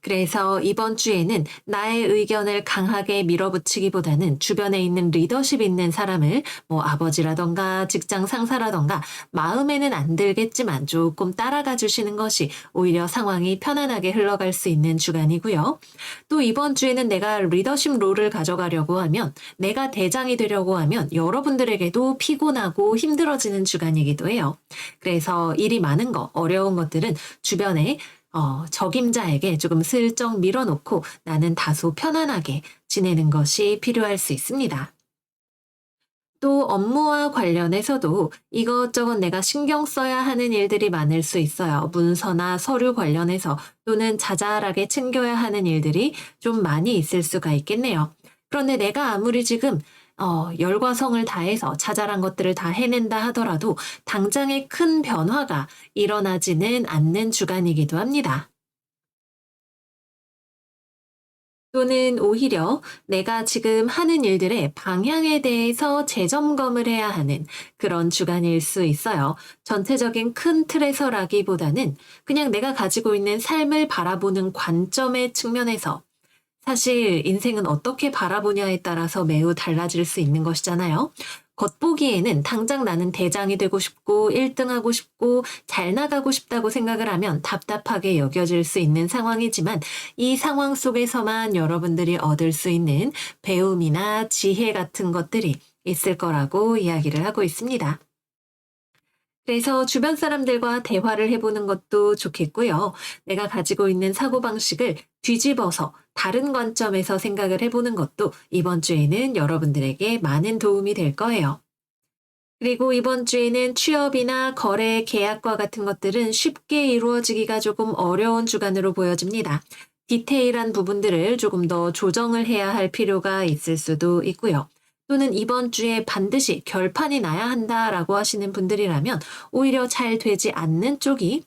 그래서 이번 주에는 나의 의견을 강하게 밀어붙이기보다는 주변에 있는 리더십 있는 사람을, 아버지라던가 직장 상사라던가 마음에는 안 들겠지만 조금 따라가 주시는 것이 오히려 상황이 편안하게 흘러갈 수 있는 주간이고요. 또 이번 주에는 내가 리더십 롤을 가져가려고 하면, 내가 대장이 되려고 하면 여러분들에게도 피곤하고 힘들어지는 주간이기도 해요. 그래서 일이 많은 거, 어려운 것들은 주변에 적임자에게 조금 슬쩍 밀어놓고 나는 다소 편안하게 지내는 것이 필요할 수 있습니다. 또 업무와 관련해서도 이것저것 내가 신경 써야 하는 일들이 많을 수 있어요. 문서나 서류 관련해서 또는 자잘하게 챙겨야 하는 일들이 좀 많이 있을 수가 있겠네요. 그런데 내가 아무리 지금 열과 성을 다해서 자잘한 것들을 다 해낸다 하더라도 당장의 큰 변화가 일어나지는 않는 주간이기도 합니다. 또는 오히려 내가 지금 하는 일들의 방향에 대해서 재점검을 해야 하는 그런 주간일 수 있어요. 전체적인 큰 틀에서라기보다는 그냥 내가 가지고 있는 삶을 바라보는 관점의 측면에서, 사실 인생은 어떻게 바라보냐에 따라서 매우 달라질 수 있는 것이잖아요. 겉보기에는 당장 나는 대장이 되고 싶고 1등하고 싶고 잘 나가고 싶다고 생각을 하면 답답하게 여겨질 수 있는 상황이지만 이 상황 속에서만 여러분들이 얻을 수 있는 배움이나 지혜 같은 것들이 있을 거라고 이야기를 하고 있습니다. 그래서 주변 사람들과 대화를 해보는 것도 좋겠고요. 내가 가지고 있는 사고방식을 뒤집어서 다른 관점에서 생각을 해보는 것도 이번 주에는 여러분들에게 많은 도움이 될 거예요. 그리고 이번 주에는 취업이나 거래, 계약과 같은 것들은 쉽게 이루어지기가 조금 어려운 주간으로 보여집니다. 디테일한 부분들을 조금 더 조정을 해야 할 필요가 있을 수도 있고요. 또는 이번 주에 반드시 결판이 나야 한다라고 하시는 분들이라면 오히려 잘 되지 않는 쪽이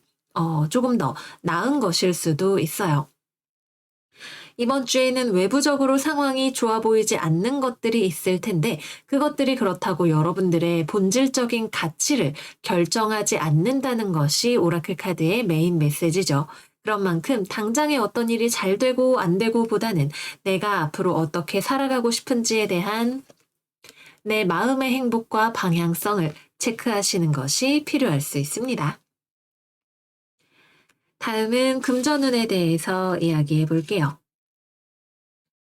조금 더 나은 것일 수도 있어요. 이번 주에는 외부적으로 상황이 좋아 보이지 않는 것들이 있을 텐데 그것들이 그렇다고 여러분들의 본질적인 가치를 결정하지 않는다는 것이 오라클 카드의 메인 메시지죠. 그런 만큼 당장에 어떤 일이 잘 되고 안 되고 보다는 내가 앞으로 어떻게 살아가고 싶은지에 대한 내 마음의 행복과 방향성을 체크하시는 것이 필요할 수 있습니다. 다음은 금전운에 대해서 이야기해 볼게요.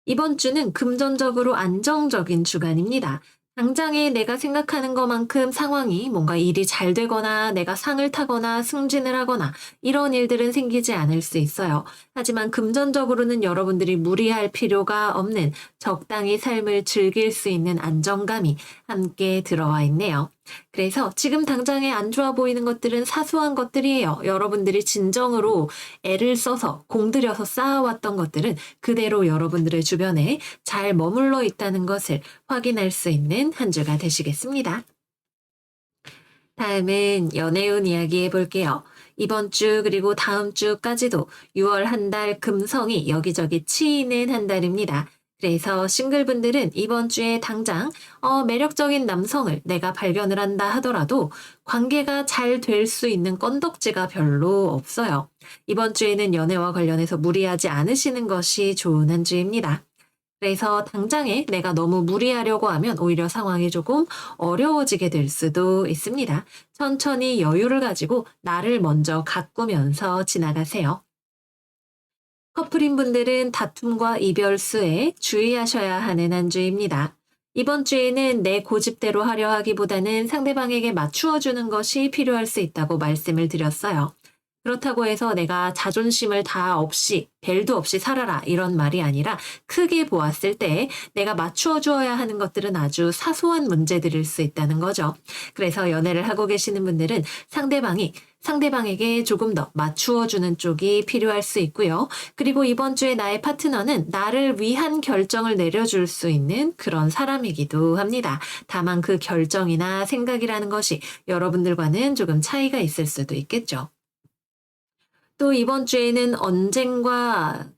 이번 주는 금전적으로 안정적인 주간입니다. 당장에 내가 생각하는 것만큼 상황이 뭔가 일이 잘 되거나 내가 상을 타거나 승진을 하거나 이런 일들은 생기지 않을 수 있어요. 하지만 금전적으로는 여러분들이 무리할 필요가 없는 적당히 삶을 즐길 수 있는 안정감이 함께 들어와 있네요. 그래서 지금 당장에 안 좋아 보이는 것들은 사소한 것들이에요. 여러분들이 진정으로 애를 써서 공들여서 쌓아왔던 것들은 그대로 여러분들의 주변에 잘 머물러 있다는 것을 확인할 수 있는 한 주가 되시겠습니다. 다음은 연애운 이야기 해볼게요. 이번 주 그리고 다음 주까지도 6월 한 달 금성이 여기저기 치이는 한 달입니다. 그래서 싱글분들은 이번 주에 당장 매력적인 남성을 내가 발견을 한다 하더라도 관계가 잘 될 수 있는 건덕지가 별로 없어요. 이번 주에는 연애와 관련해서 무리하지 않으시는 것이 좋은 한 주입니다. 그래서 당장에 내가 너무 무리하려고 하면 오히려 상황이 조금 어려워지게 될 수도 있습니다. 천천히 여유를 가지고 나를 먼저 가꾸면서 지나가세요. 커플인 분들은 다툼과 이별수에 주의하셔야 하는 한 주입니다. 이번 주에는 내 고집대로 하려 하기보다는 상대방에게 맞추어 주는 것이 필요할 수 있다고 말씀을 드렸어요. 그렇다고 해서 내가 자존심을 다 없이, 벨도 없이 살아라 이런 말이 아니라 크게 보았을 때 내가 맞추어 주어야 하는 것들은 아주 사소한 문제들일 수 있다는 거죠. 그래서 연애를 하고 계시는 분들은 상대방에게 조금 더 맞추어 주는 쪽이 필요할 수 있고요. 그리고 이번 주에 나의 파트너는 나를 위한 결정을 내려줄 수 있는 그런 사람이기도 합니다. 다만 그 결정이나 생각이라는 것이 여러분들과는 조금 차이가 있을 수도 있겠죠. 또 이번 주에는 언쟁과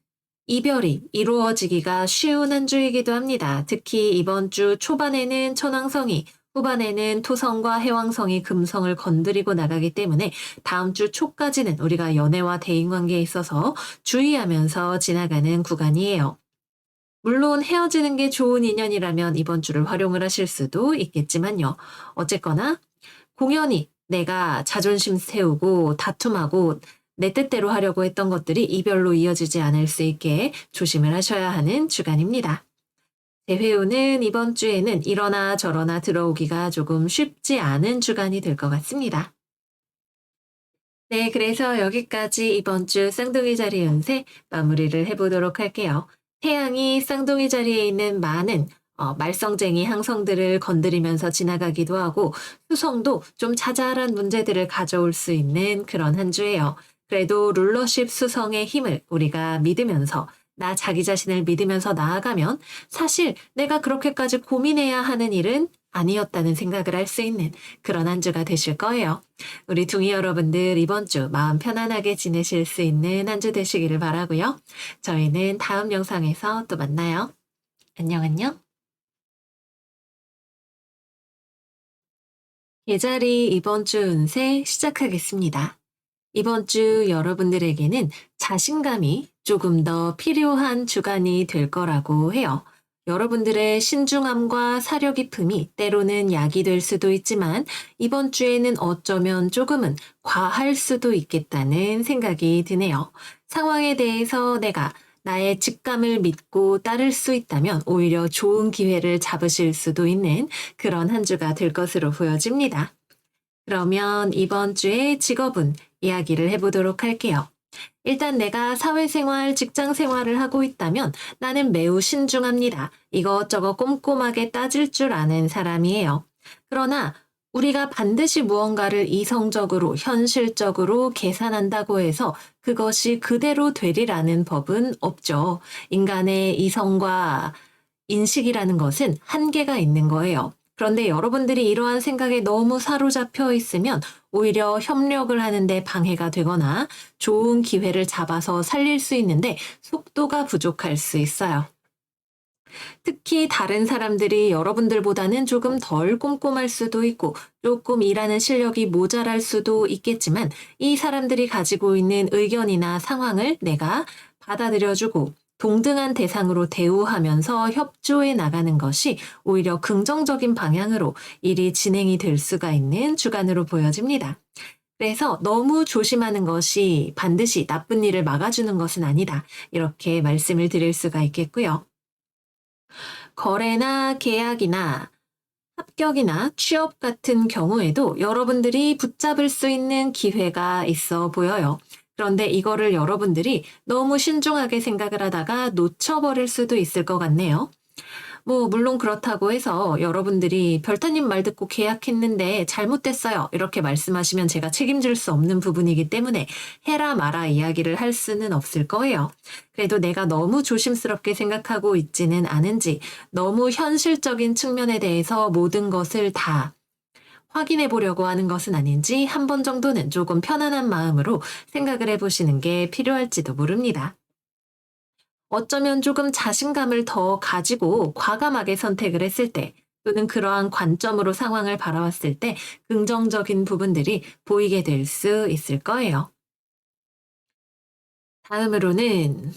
이별이 이루어지기가 쉬운 한 주이기도 합니다. 특히 이번 주 초반에는 천왕성이, 후반에는 토성과 해왕성이 금성을 건드리고 나가기 때문에 다음 주 초까지는 우리가 연애와 대인관계에 있어서 주의하면서 지나가는 구간이에요. 물론 헤어지는 게 좋은 인연이라면 이번 주를 활용을 하실 수도 있겠지만요. 어쨌거나 공연히 내가 자존심 세우고 다툼하고 내 뜻대로 하려고 했던 것들이 이별로 이어지지 않을 수 있게 조심을 하셔야 하는 주간입니다. 재회운은 이번 주에는 이러나 저러나 들어오기가 조금 쉽지 않은 주간이 될 것 같습니다. 네, 그래서 여기까지 이번 주 쌍둥이 자리 운세 마무리를 해보도록 할게요. 태양이 쌍둥이 자리에 있는 많은 말썽쟁이 항성들을 건드리면서 지나가기도 하고 수성도 좀 자잘한 문제들을 가져올 수 있는 그런 한 주예요. 그래도 룰러십 수성의 힘을 우리가 믿으면서 나 자기 자신을 믿으면서 나아가면 사실 내가 그렇게까지 고민해야 하는 일은 아니었다는 생각을 할 수 있는 그런 한 주가 되실 거예요. 우리 둥이 여러분들 이번 주 마음 편안하게 지내실 수 있는 한 주 되시기를 바라고요. 저희는 다음 영상에서 또 만나요. 안녕 안녕. 계자리 이번 주 운세 시작하겠습니다. 이번 주 여러분들에게는 자신감이 조금 더 필요한 주간이 될 거라고 해요. 여러분들의 신중함과 사려 깊음이 때로는 약이 될 수도 있지만 이번 주에는 어쩌면 조금은 과할 수도 있겠다는 생각이 드네요. 상황에 대해서 내가 나의 직감을 믿고 따를 수 있다면 오히려 좋은 기회를 잡으실 수도 있는 그런 한 주가 될 것으로 보여집니다. 그러면 이번 주의 직업은 이야기를 해보도록 할게요. 일단 내가 사회생활, 직장생활을 하고 있다면 나는 매우 신중합니다. 이것저것 꼼꼼하게 따질 줄 아는 사람이에요. 그러나 우리가 반드시 무언가를 이성적으로, 현실적으로 계산한다고 해서 그것이 그대로 되리라는 법은 없죠. 인간의 이성과 인식이라는 것은 한계가 있는 거예요. 그런데 여러분들이 이러한 생각에 너무 사로잡혀 있으면 오히려 협력을 하는데 방해가 되거나 좋은 기회를 잡아서 살릴 수 있는데 속도가 부족할 수 있어요. 특히 다른 사람들이 여러분들보다는 조금 덜 꼼꼼할 수도 있고 조금 일하는 실력이 모자랄 수도 있겠지만 이 사람들이 가지고 있는 의견이나 상황을 내가 받아들여주고 동등한 대상으로 대우하면서 협조해 나가는 것이 오히려 긍정적인 방향으로 일이 진행이 될 수가 있는 주간으로 보여집니다. 그래서 너무 조심하는 것이 반드시 나쁜 일을 막아주는 것은 아니다. 이렇게 말씀을 드릴 수가 있겠고요. 거래나 계약이나 합격이나 취업 같은 경우에도 여러분들이 붙잡을 수 있는 기회가 있어 보여요. 그런데 이거를 여러분들이 너무 신중하게 생각을 하다가 놓쳐버릴 수도 있을 것 같네요. 물론 그렇다고 해서 여러분들이 별타님 말 듣고 계약했는데 잘못됐어요. 이렇게 말씀하시면 제가 책임질 수 없는 부분이기 때문에 해라 마라 이야기를 할 수는 없을 거예요. 그래도 내가 너무 조심스럽게 생각하고 있지는 않은지 너무 현실적인 측면에 대해서 모든 것을 다 확인해 보려고 하는 것은 아닌지 한 번 정도는 조금 편안한 마음으로 생각을 해보시는 게 필요할지도 모릅니다. 어쩌면 조금 자신감을 더 가지고 과감하게 선택을 했을 때 또는 그러한 관점으로 상황을 바라봤을 때 긍정적인 부분들이 보이게 될 수 있을 거예요. 다음으로는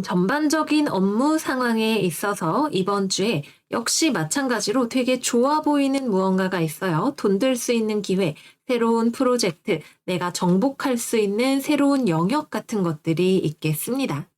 전반적인 업무 상황에 있어서 이번 주에 역시 마찬가지로 되게 좋아 보이는 무언가가 있어요. 돈 들 수 있는 기회, 새로운 프로젝트, 내가 정복할 수 있는 새로운 영역 같은 것들이 있겠습니다.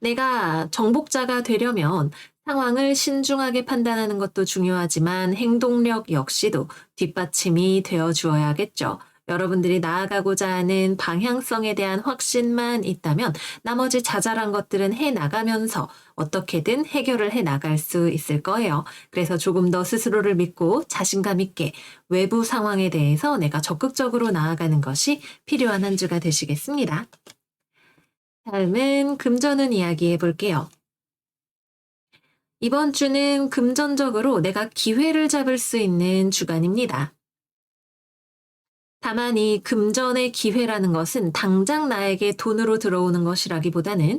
내가 정복자가 되려면 상황을 신중하게 판단하는 것도 중요하지만 행동력 역시도 뒷받침이 되어 주어야겠죠. 여러분들이 나아가고자 하는 방향성에 대한 확신만 있다면 나머지 자잘한 것들은 해 나가면서 어떻게든 해결을 해 나갈 수 있을 거예요. 그래서 조금 더 스스로를 믿고 자신감 있게 외부 상황에 대해서 내가 적극적으로 나아가는 것이 필요한 한 주가 되시겠습니다. 다음은 금전운 이야기해 볼게요. 이번 주는 금전적으로 내가 기회를 잡을 수 있는 주간입니다. 다만 이 금전의 기회라는 것은 당장 나에게 돈으로 들어오는 것이라기보다는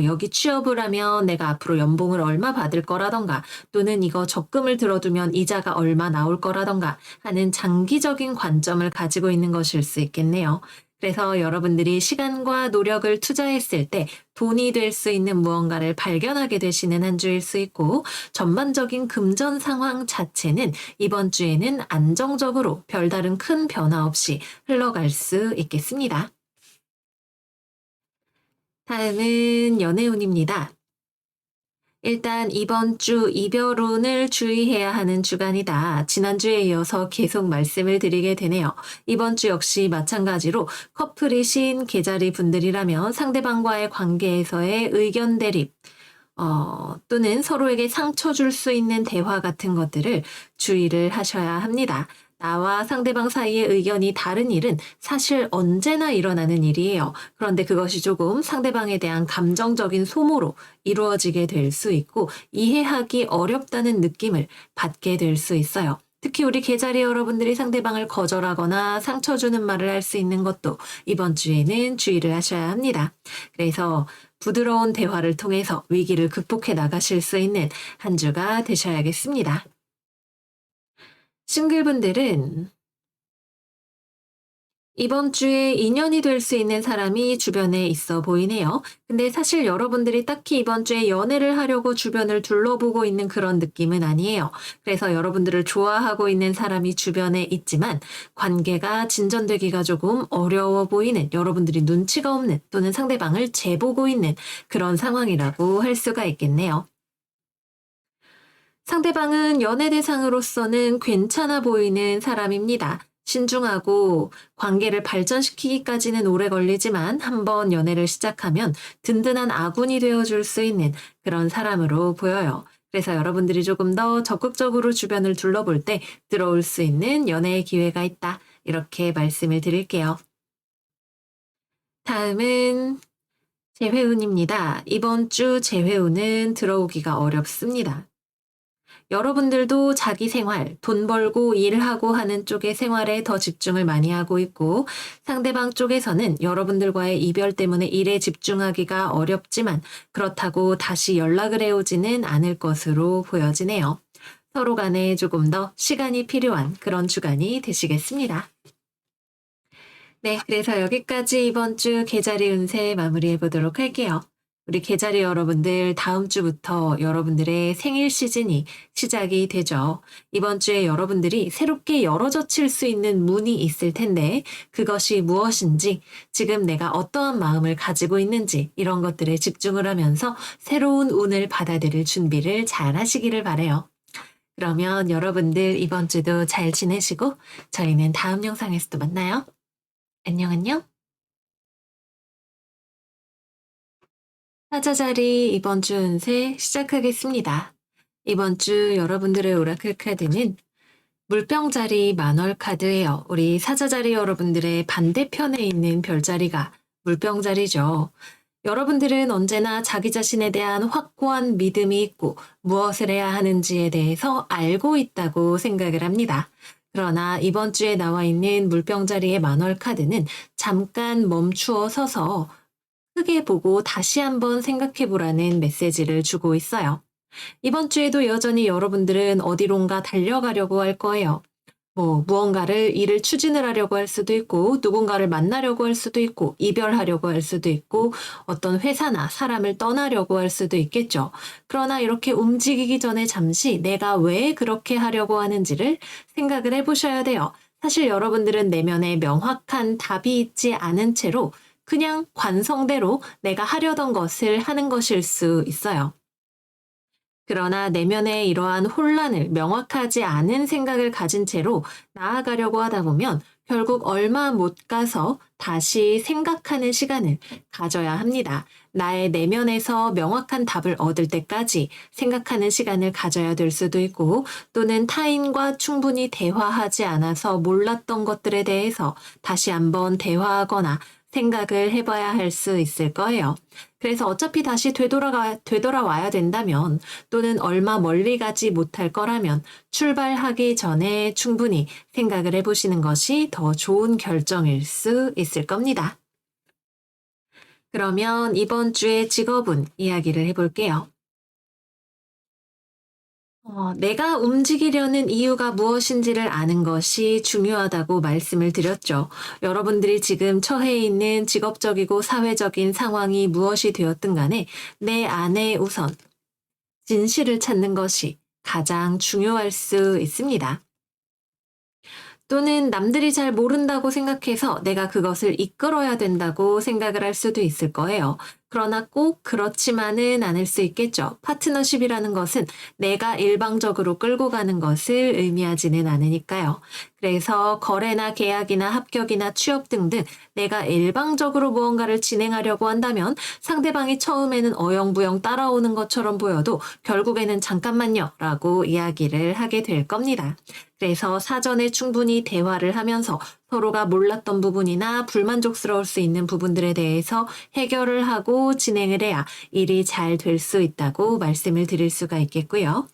여기 취업을 하면 내가 앞으로 연봉을 얼마 받을 거라던가 또는 이거 적금을 들어두면 이자가 얼마 나올 거라던가 하는 장기적인 관점을 가지고 있는 것일 수 있겠네요. 그래서 여러분들이 시간과 노력을 투자했을 때 돈이 될 수 있는 무언가를 발견하게 되시는 한 주일 수 있고 전반적인 금전 상황 자체는 이번 주에는 안정적으로 별다른 큰 변화 없이 흘러갈 수 있겠습니다. 다음은 연애운입니다. 일단 이번 주 이별운을 주의해야 하는 주간이다. 지난주에 이어서 계속 말씀을 드리게 되네요. 이번 주 역시 마찬가지로 커플이신 계자리 분들이라면 상대방과의 관계에서의 의견 대립, 또는 서로에게 상처 줄 수 있는 대화 같은 것들을 주의를 하셔야 합니다. 나와 상대방 사이의 의견이 다른 일은 사실 언제나 일어나는 일이에요. 그런데 그것이 조금 상대방에 대한 감정적인 소모로 이루어지게 될 수 있고 이해하기 어렵다는 느낌을 받게 될 수 있어요. 특히 우리 계자리 여러분들이 상대방을 거절하거나 상처 주는 말을 할 수 있는 것도 이번 주에는 주의를 하셔야 합니다. 그래서 부드러운 대화를 통해서 위기를 극복해 나가실 수 있는 한 주가 되셔야겠습니다. 싱글분들은 이번 주에 인연이 될 수 있는 사람이 주변에 있어 보이네요. 근데 사실 여러분들이 딱히 이번 주에 연애를 하려고 주변을 둘러보고 있는 그런 느낌은 아니에요. 그래서 여러분들을 좋아하고 있는 사람이 주변에 있지만 관계가 진전되기가 조금 어려워 보이는 여러분들이 눈치가 없는 또는 상대방을 재보고 있는 그런 상황이라고 할 수가 있겠네요. 상대방은 연애 대상으로서는 괜찮아 보이는 사람입니다. 신중하고 관계를 발전시키기까지는 오래 걸리지만 한번 연애를 시작하면 든든한 아군이 되어줄 수 있는 그런 사람으로 보여요. 그래서 여러분들이 조금 더 적극적으로 주변을 둘러볼 때 들어올 수 있는 연애의 기회가 있다. 이렇게 말씀을 드릴게요. 다음은 재회운입니다. 이번 주 재회운은 들어오기가 어렵습니다. 여러분들도 자기 생활, 돈 벌고 일하고 하는 쪽의 생활에 더 집중을 많이 하고 있고 상대방 쪽에서는 여러분들과의 이별 때문에 일에 집중하기가 어렵지만 그렇다고 다시 연락을 해오지는 않을 것으로 보여지네요. 서로 간에 조금 더 시간이 필요한 그런 주간이 되시겠습니다. 네, 그래서 여기까지 이번 주 계자리 운세 마무리해 보도록 할게요. 우리 계자리 여러분들 다음 주부터 여러분들의 생일 시즌이 시작이 되죠. 이번 주에 여러분들이 새롭게 열어젖힐 수 있는 문이 있을 텐데 그것이 무엇인지 지금 내가 어떠한 마음을 가지고 있는지 이런 것들에 집중을 하면서 새로운 운을 받아들일 준비를 잘 하시기를 바라요. 그러면 여러분들 이번 주도 잘 지내시고 저희는 다음 영상에서 또 만나요. 안녕 안녕. 사자자리 이번 주 운세 시작하겠습니다. 이번 주 여러분들의 오라클 카드는 물병자리 만월 카드예요. 우리 사자자리 여러분들의 반대편에 있는 별자리가 물병자리죠. 여러분들은 언제나 자기 자신에 대한 확고한 믿음이 있고 무엇을 해야 하는지에 대해서 알고 있다고 생각을 합니다. 그러나 이번 주에 나와 있는 물병자리의 만월 카드는 잠깐 멈추어 서서 크게 보고 다시 한번 생각해 보라는 메시지를 주고 있어요. 이번 주에도 여전히 여러분들은 어디론가 달려가려고 할 거예요. 무언가를 일을 추진을 하려고 할 수도 있고, 누군가를 만나려고 할 수도 있고, 이별하려고 할 수도 있고, 어떤 회사나 사람을 떠나려고 할 수도 있겠죠. 그러나 이렇게 움직이기 전에 잠시 내가 왜 그렇게 하려고 하는지를 생각을 해보셔야 돼요. 사실 여러분들은 내면에 명확한 답이 있지 않은 채로 그냥 관성대로 내가 하려던 것을 하는 것일 수 있어요. 그러나 내면에 이러한 혼란을 명확하지 않은 생각을 가진 채로 나아가려고 하다 보면 결국 얼마 못 가서 다시 생각하는 시간을 가져야 합니다. 나의 내면에서 명확한 답을 얻을 때까지 생각하는 시간을 가져야 될 수도 있고 또는 타인과 충분히 대화하지 않아서 몰랐던 것들에 대해서 다시 한번 대화하거나 생각을 해봐야 할 수 있을 거예요. 그래서 어차피 다시 되돌아와야 된다면 또는 얼마 멀리 가지 못할 거라면 출발하기 전에 충분히 생각을 해보시는 것이 더 좋은 결정일 수 있을 겁니다. 그러면 이번 주의 직업운 이야기를 해볼게요. 내가 움직이려는 이유가 무엇인지를 아는 것이 중요하다고 말씀을 드렸죠. 여러분들이 지금 처해 있는 직업적이고 사회적인 상황이 무엇이 되었든 간에 내 안에 우선 진실을 찾는 것이 가장 중요할 수 있습니다. 또는 남들이 잘 모른다고 생각해서 내가 그것을 이끌어야 된다고 생각을 할 수도 있을 거예요. 그러나 꼭 그렇지만은 않을 수 있겠죠. 파트너십이라는 것은 내가 일방적으로 끌고 가는 것을 의미하지는 않으니까요. 그래서 거래나 계약이나 합격이나 취업 등등 내가 일방적으로 무언가를 진행하려고 한다면 상대방이 처음에는 어영부영 따라오는 것처럼 보여도 결국에는 잠깐만요 라고 이야기를 하게 될 겁니다. 그래서 사전에 충분히 대화를 하면서 서로가 몰랐던 부분이나 불만족스러울 수 있는 부분들에 대해서 해결을 하고 진행을 해야 일이 잘 될 수 있다고 말씀을 드릴 수가 있겠고요.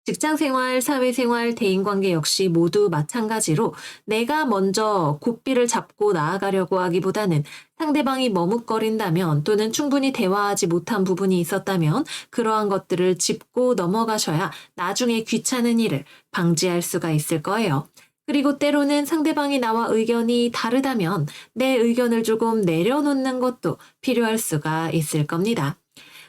직장생활, 사회생활, 대인관계 역시 모두 마찬가지로 내가 먼저 고삐를 잡고 나아가려고 하기보다는 상대방이 머뭇거린다면 또는 충분히 대화하지 못한 부분이 있었다면 그러한 것들을 짚고 넘어가셔야 나중에 귀찮은 일을 방지할 수가 있을 거예요. 그리고 때로는 상대방이 나와 의견이 다르다면 내 의견을 조금 내려놓는 것도 필요할 수가 있을 겁니다.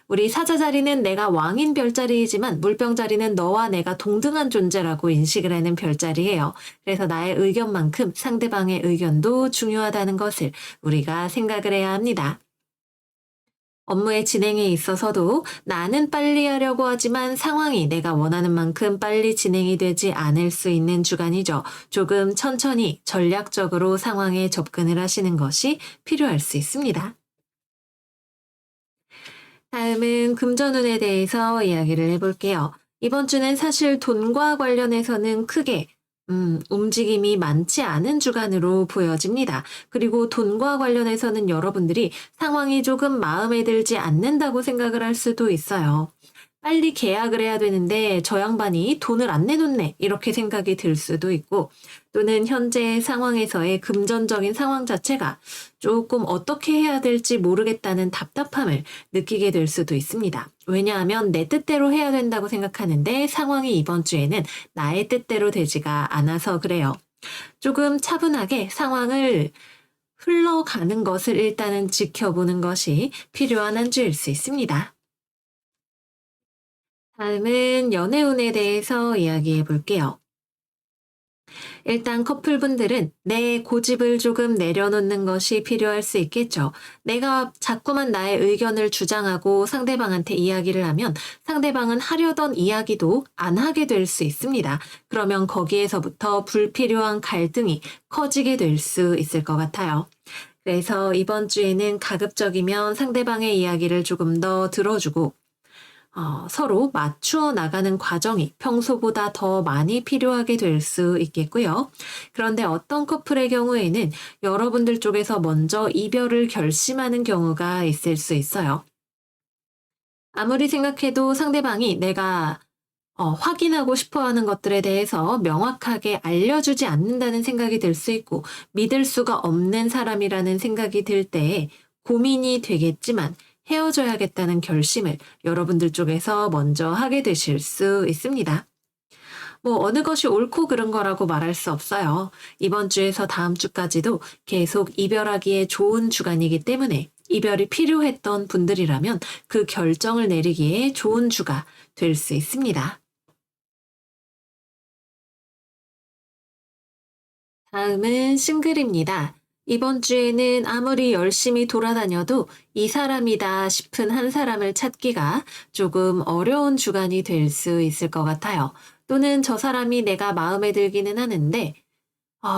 우리 사자 자리는 내가 왕인 별자리이지만 물병 자리는 너와 내가 동등한 존재라고 인식을 하는 별자리예요. 그래서 나의 의견만큼 상대방의 의견도 중요하다는 것을 우리가 생각을 해야 합니다. 업무의 진행에 있어서도 나는 빨리 하려고 하지만 상황이 내가 원하는 만큼 빨리 진행이 되지 않을 수 있는 주간이죠. 조금 천천히 전략적으로 상황에 접근을 하시는 것이 필요할 수 있습니다. 다음은 금전운에 대해서 이야기를 해볼게요. 이번 주는 사실 돈과 관련해서는 크게 움직임이 많지 않은 주간으로 보여집니다. 그리고 돈과 관련해서는 여러분들이 상황이 조금 마음에 들지 않는다고 생각을 할 수도 있어요. 빨리 계약을 해야 되는데 저 양반이 돈을 안 내놓네 이렇게 생각이 들 수도 있고 또는 현재 상황에서의 금전적인 상황 자체가 조금 어떻게 해야 될지 모르겠다는 답답함을 느끼게 될 수도 있습니다. 왜냐하면 내 뜻대로 해야 된다고 생각하는데 상황이 이번 주에는 나의 뜻대로 되지가 않아서 그래요. 조금 차분하게 상황을 흘러가는 것을 일단은 지켜보는 것이 필요한 한 주일 수 있습니다. 다음은 연애운에 대해서 이야기해 볼게요. 일단 커플분들은 내 고집을 조금 내려놓는 것이 필요할 수 있겠죠. 내가 자꾸만 나의 의견을 주장하고 상대방한테 이야기를 하면 상대방은 하려던 이야기도 안 하게 될 수 있습니다. 그러면 거기에서부터 불필요한 갈등이 커지게 될 수 있을 것 같아요. 그래서 이번 주에는 가급적이면 상대방의 이야기를 조금 더 들어주고 서로 맞추어 나가는 과정이 평소보다 더 많이 필요하게 될 수 있겠고요. 그런데 어떤 커플의 경우에는 여러분들 쪽에서 먼저 이별을 결심하는 경우가 있을 수 있어요. 아무리 생각해도 상대방이 내가 확인하고 싶어 하는 것들에 대해서 명확하게 알려주지 않는다는 생각이 들 수 있고 믿을 수가 없는 사람이라는 생각이 들 때 고민이 되겠지만 헤어져야겠다는 결심을 여러분들 쪽에서 먼저 하게 되실 수 있습니다. 뭐 어느 것이 옳고 그른 거라고 말할 수 없어요. 이번 주에서 다음 주까지도 계속 이별하기에 좋은 주간이기 때문에 이별이 필요했던 분들이라면 그 결정을 내리기에 좋은 주가 될 수 있습니다. 다음은 싱글입니다. 이번 주에는 아무리 열심히 돌아다녀도 이 사람이다 싶은 한 사람을 찾기가 조금 어려운 주간이 될 수 있을 것 같아요. 또는 저 사람이 내가 마음에 들기는 하는데,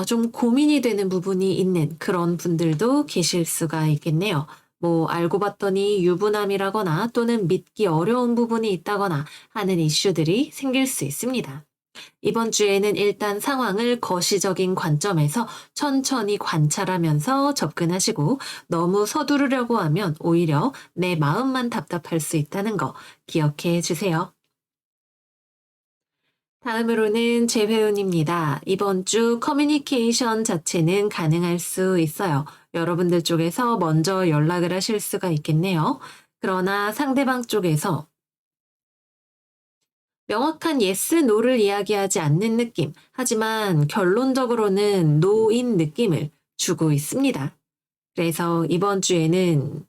좀 고민이 되는 부분이 있는 그런 분들도 계실 수가 있겠네요. 뭐, 알고 봤더니 유부남이라거나 또는 믿기 어려운 부분이 있다거나 하는 이슈들이 생길 수 있습니다. 이번 주에는 일단 상황을 거시적인 관점에서 천천히 관찰하면서 접근하시고 너무 서두르려고 하면 오히려 내 마음만 답답할 수 있다는 거 기억해 주세요. 다음으로는 재회운입니다. 이번 주 커뮤니케이션 자체는 가능할 수 있어요. 여러분들 쪽에서 먼저 연락을 하실 수가 있겠네요. 그러나 상대방 쪽에서 명확한 yes, no를 이야기하지 않는 느낌. 하지만 결론적으로는 no인 느낌을 주고 있습니다. 그래서 이번 주에는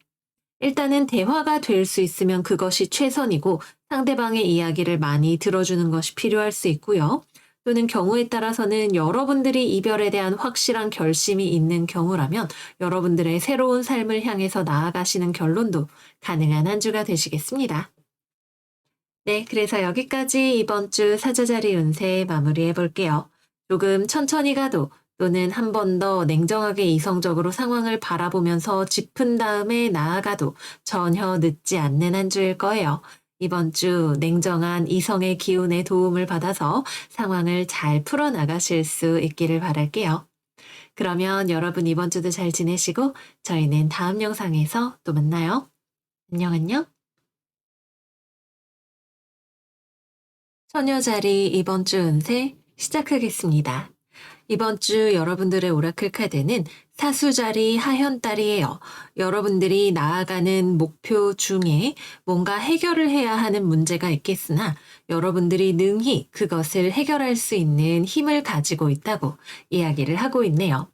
일단은 대화가 될 수 있으면 그것이 최선이고 상대방의 이야기를 많이 들어주는 것이 필요할 수 있고요. 또는 경우에 따라서는 여러분들이 이별에 대한 확실한 결심이 있는 경우라면 여러분들의 새로운 삶을 향해서 나아가시는 결론도 가능한 한 주가 되시겠습니다. 네, 그래서 여기까지 이번 주 사자자리 운세 마무리해 볼게요. 조금 천천히 가도 또는 한 번 더 냉정하게 이성적으로 상황을 바라보면서 짚은 다음에 나아가도 전혀 늦지 않는 한 주일 거예요. 이번 주 냉정한 이성의 기운의 도움을 받아서 상황을 잘 풀어나가실 수 있기를 바랄게요. 그러면 여러분 이번 주도 잘 지내시고 저희는 다음 영상에서 또 만나요. 안녕, 안녕. 처녀자리 이번 주 운세 시작하겠습니다. 이번 주 여러분들의 오라클 카드는 사수자리 하현딸이에요. 여러분들이 나아가는 목표 중에 뭔가 해결을 해야 하는 문제가 있겠으나 여러분들이 능히 그것을 해결할 수 있는 힘을 가지고 있다고 이야기를 하고 있네요.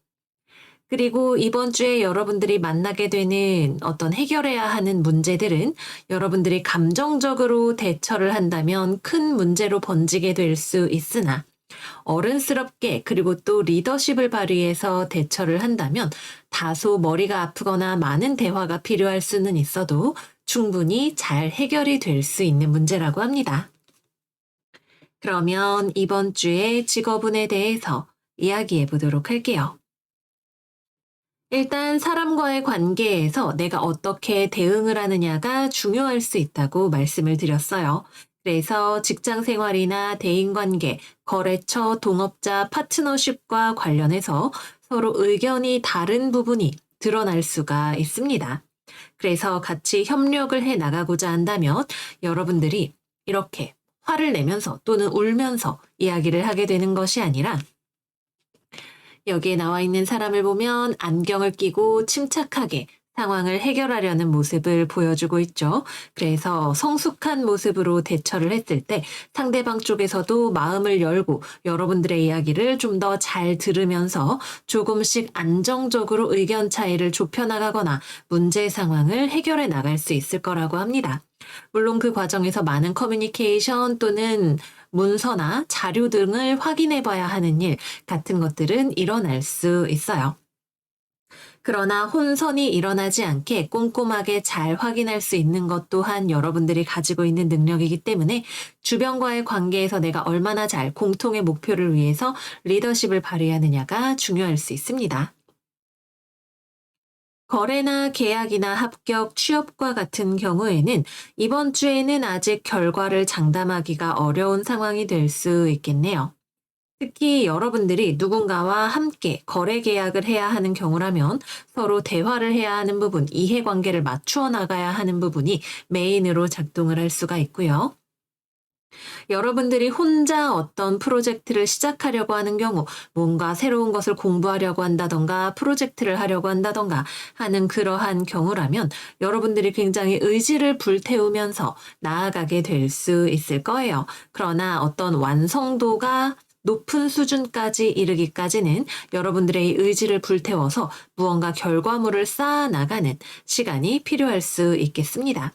그리고 이번 주에 여러분들이 만나게 되는 어떤 해결해야 하는 문제들은 여러분들이 감정적으로 대처를 한다면 큰 문제로 번지게 될 수 있으나 어른스럽게 그리고 또 리더십을 발휘해서 대처를 한다면 다소 머리가 아프거나 많은 대화가 필요할 수는 있어도 충분히 잘 해결이 될 수 있는 문제라고 합니다. 그러면 이번 주의 직업운에 대해서 이야기해 보도록 할게요. 일단 사람과의 관계에서 내가 어떻게 대응을 하느냐가 중요할 수 있다고 말씀을 드렸어요. 그래서 직장 생활이나 대인관계, 거래처, 동업자, 파트너십과 관련해서 서로 의견이 다른 부분이 드러날 수가 있습니다. 그래서 같이 협력을 해 나가고자 한다면 여러분들이 이렇게 화를 내면서 또는 울면서 이야기를 하게 되는 것이 아니라 여기에 나와 있는 사람을 보면 안경을 끼고 침착하게 상황을 해결하려는 모습을 보여주고 있죠. 그래서 성숙한 모습으로 대처를 했을 때 상대방 쪽에서도 마음을 열고 여러분들의 이야기를 좀 더 잘 들으면서 조금씩 안정적으로 의견 차이를 좁혀나가거나 문제 상황을 해결해 나갈 수 있을 거라고 합니다. 물론 그 과정에서 많은 커뮤니케이션 또는 문서나 자료 등을 확인해 봐야 하는 일 같은 것들은 일어날 수 있어요. 그러나 혼선이 일어나지 않게 꼼꼼하게 잘 확인할 수 있는 것 또한 여러분들이 가지고 있는 능력이기 때문에 주변과의 관계에서 내가 얼마나 잘 공통의 목표를 위해서 리더십을 발휘하느냐가 중요할 수 있습니다. 거래나 계약이나 합격, 취업과 같은 경우에는 이번 주에는 아직 결과를 장담하기가 어려운 상황이 될 수 있겠네요. 특히 여러분들이 누군가와 함께 거래 계약을 해야 하는 경우라면 서로 대화를 해야 하는 부분, 이해관계를 맞추어 나가야 하는 부분이 메인으로 작동을 할 수가 있고요. 여러분들이 혼자 어떤 프로젝트를 시작하려고 하는 경우 뭔가 새로운 것을 공부하려고 한다던가 프로젝트를 하려고 한다던가 하는 그러한 경우라면 여러분들이 굉장히 의지를 불태우면서 나아가게 될 수 있을 거예요. 그러나 어떤 완성도가 높은 수준까지 이르기까지는 여러분들의 의지를 불태워서 무언가 결과물을 쌓아 나가는 시간이 필요할 수 있겠습니다.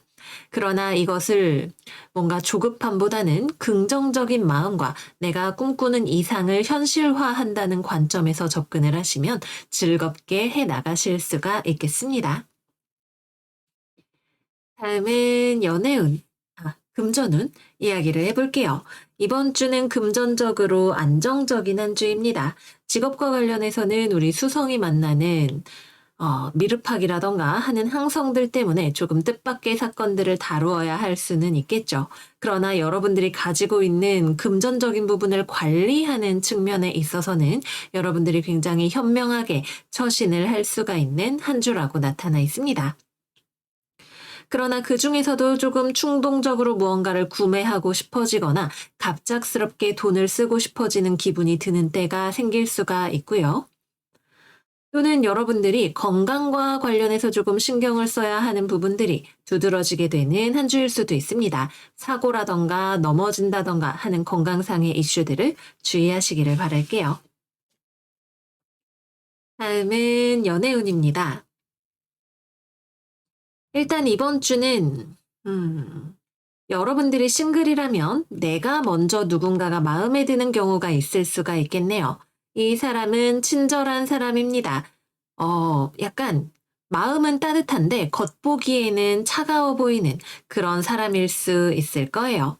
그러나 이것을 뭔가 조급함보다는 긍정적인 마음과 내가 꿈꾸는 이상을 현실화한다는 관점에서 접근을 하시면 즐겁게 해 나가실 수가 있겠습니다. 다음은 연애운, 금전운 이야기를 해볼게요. 이번 주는 금전적으로 안정적인 한 주입니다. 직업과 관련해서는 우리 수성이 만나는 미르팍이라던가 하는 항성들 때문에 조금 뜻밖의 사건들을 다루어야 할 수는 있겠죠. 그러나 여러분들이 가지고 있는 금전적인 부분을 관리하는 측면에 있어서는 여러분들이 굉장히 현명하게 처신을 할 수가 있는 한 주라고 나타나 있습니다. 그러나 그 중에서도 조금 충동적으로 무언가를 구매하고 싶어지거나 갑작스럽게 돈을 쓰고 싶어지는 기분이 드는 때가 생길 수가 있고요. 또는 여러분들이 건강과 관련해서 조금 신경을 써야 하는 부분들이 두드러지게 되는 한 주일 수도 있습니다. 사고라던가 넘어진다던가 하는 건강상의 이슈들을 주의하시기를 바랄게요. 다음은 연애운입니다. 일단 이번 주는 여러분들이 싱글이라면 내가 먼저 누군가가 마음에 드는 경우가 있을 수가 있겠네요. 이 사람은 친절한 사람입니다. 약간 마음은 따뜻한데 겉보기에는 차가워 보이는 그런 사람일 수 있을 거예요.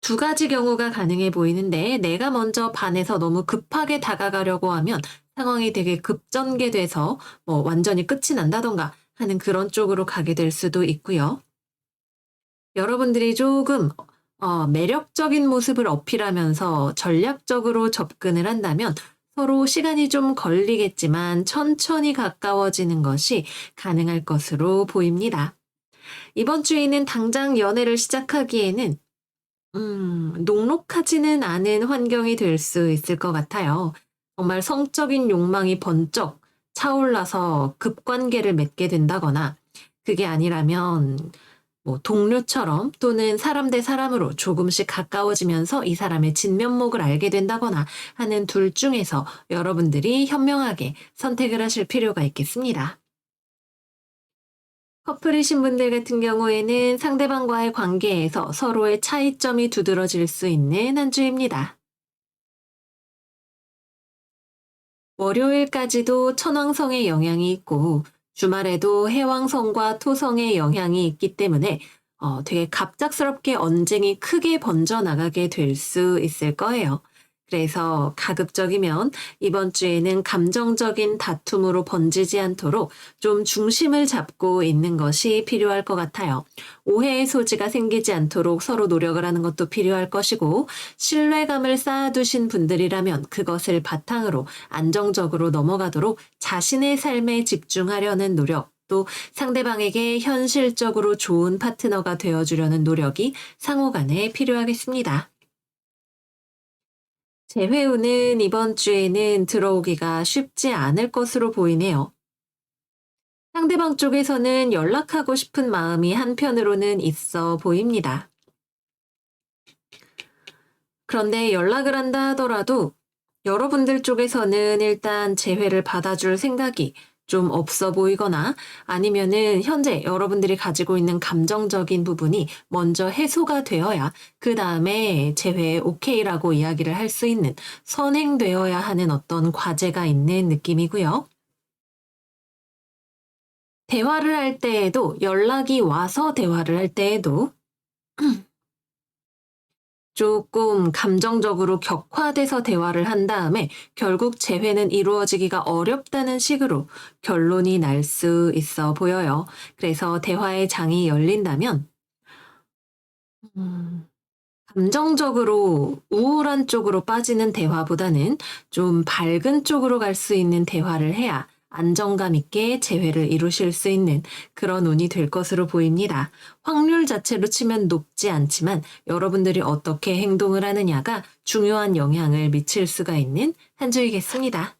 두 가지 경우가 가능해 보이는데 내가 먼저 반해서 너무 급하게 다가가려고 하면 상황이 되게 급전개돼서 뭐 완전히 끝이 난다던가 하는 그런 쪽으로 가게 될 수도 있고요. 여러분들이 조금 매력적인 모습을 어필하면서 전략적으로 접근을 한다면 서로 시간이 좀 걸리겠지만 천천히 가까워지는 것이 가능할 것으로 보입니다. 이번 주에는 당장 연애를 시작하기에는 녹록하지는 않은 환경이 될 수 있을 것 같아요. 정말 성적인 욕망이 번쩍 차올라서 급관계를 맺게 된다거나 그게 아니라면 뭐 동료처럼 또는 사람 대 사람으로 조금씩 가까워지면서 이 사람의 진면목을 알게 된다거나 하는 둘 중에서 여러분들이 현명하게 선택을 하실 필요가 있겠습니다. 커플이신 분들 같은 경우에는 상대방과의 관계에서 서로의 차이점이 두드러질 수 있는 한 주입니다. 월요일까지도 천왕성의 영향이 있고 주말에도 해왕성과 토성의 영향이 있기 때문에 되게 갑작스럽게 언쟁이 크게 번져나가게 될 수 있을 거예요. 그래서 가급적이면 이번 주에는 감정적인 다툼으로 번지지 않도록 좀 중심을 잡고 있는 것이 필요할 것 같아요. 오해의 소지가 생기지 않도록 서로 노력을 하는 것도 필요할 것이고, 신뢰감을 쌓아두신 분들이라면 그것을 바탕으로 안정적으로 넘어가도록 자신의 삶에 집중하려는 노력, 또 상대방에게 현실적으로 좋은 파트너가 되어주려는 노력이 상호 간에 필요하겠습니다. 재회운은 이번 주에는 들어오기가 쉽지 않을 것으로 보이네요. 상대방 쪽에서는 연락하고 싶은 마음이 한편으로는 있어 보입니다. 그런데 연락을 한다 하더라도 여러분들 쪽에서는 일단 재회를 받아줄 생각이 좀 없어 보이거나 아니면은 현재 여러분들이 가지고 있는 감정적인 부분이 먼저 해소가 되어야 그 다음에 재회에 오케이라고 이야기를 할 수 있는 선행되어야 하는 어떤 과제가 있는 느낌이고요. 대화를 할 때에도 연락이 와서 대화를 할 때에도 조금 감정적으로 격화돼서 대화를 한 다음에 결국 재회는 이루어지기가 어렵다는 식으로 결론이 날 수 있어 보여요. 그래서 대화의 장이 열린다면 음, 감정적으로 우울한 쪽으로 빠지는 대화보다는 좀 밝은 쪽으로 갈 수 있는 대화를 해야 안정감 있게 재회를 이루실 수 있는 그런 운이 될 것으로 보입니다. 확률 자체로 치면 높지 않지만 여러분들이 어떻게 행동을 하느냐가 중요한 영향을 미칠 수가 있는 한 주이겠습니다.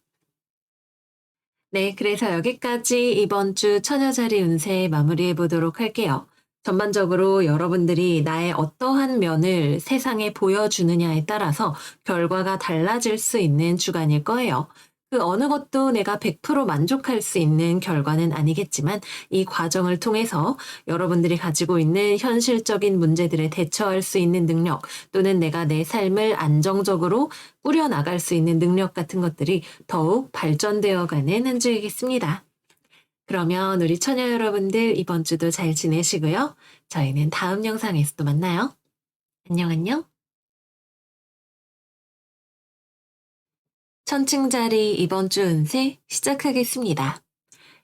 네, 그래서 여기까지 이번 주 처녀자리 운세 마무리해 보도록 할게요. 전반적으로 여러분들이 나의 어떠한 면을 세상에 보여주느냐에 따라서 결과가 달라질 수 있는 주간일 거예요. 그 어느 것도 내가 100% 만족할 수 있는 결과는 아니겠지만 이 과정을 통해서 여러분들이 가지고 있는 현실적인 문제들에 대처할 수 있는 능력 또는 내가 내 삶을 안정적으로 꾸려나갈 수 있는 능력 같은 것들이 더욱 발전되어 가는 한 주이겠습니다. 그러면 우리 처녀 여러분들 이번 주도 잘 지내시고요. 저희는 다음 영상에서 또 만나요. 안녕, 안녕. 천칭자리 이번 주 운세 시작하겠습니다.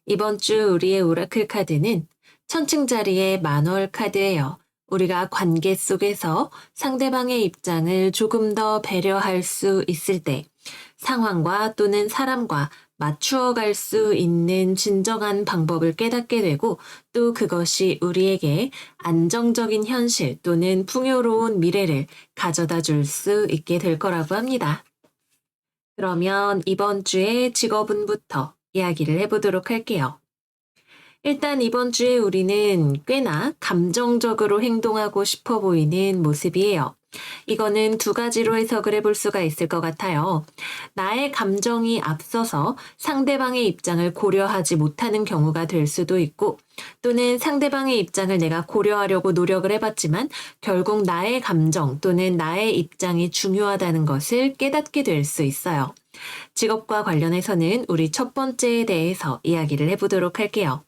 이번 주 우리의 오라클 카드는 천칭자리의 만월 카드예요. 우리가 관계 속에서 상대방의 입장을 조금 더 배려할 수 있을 때 상황과 또는 사람과 맞추어 갈 수 있는 진정한 방법을 깨닫게 되고 또 그것이 우리에게 안정적인 현실 또는 풍요로운 미래를 가져다 줄 수 있게 될 거라고 합니다. 그러면 이번 주의 직업운부터 이야기를 해보도록 할게요. 일단 이번 주에 우리는 꽤나 감정적으로 행동하고 싶어 보이는 모습이에요. 이거는 두 가지로 해석을 해볼 수가 있을 것 같아요. 나의 감정이 앞서서 상대방의 입장을 고려하지 못하는 경우가 될 수도 있고, 또는 상대방의 입장을 내가 고려하려고 노력을 해봤지만, 결국 나의 감정 또는 나의 입장이 중요하다는 것을 깨닫게 될 수 있어요. 직업과 관련해서는 우리 첫 번째에 대해서 이야기를 해보도록 할게요.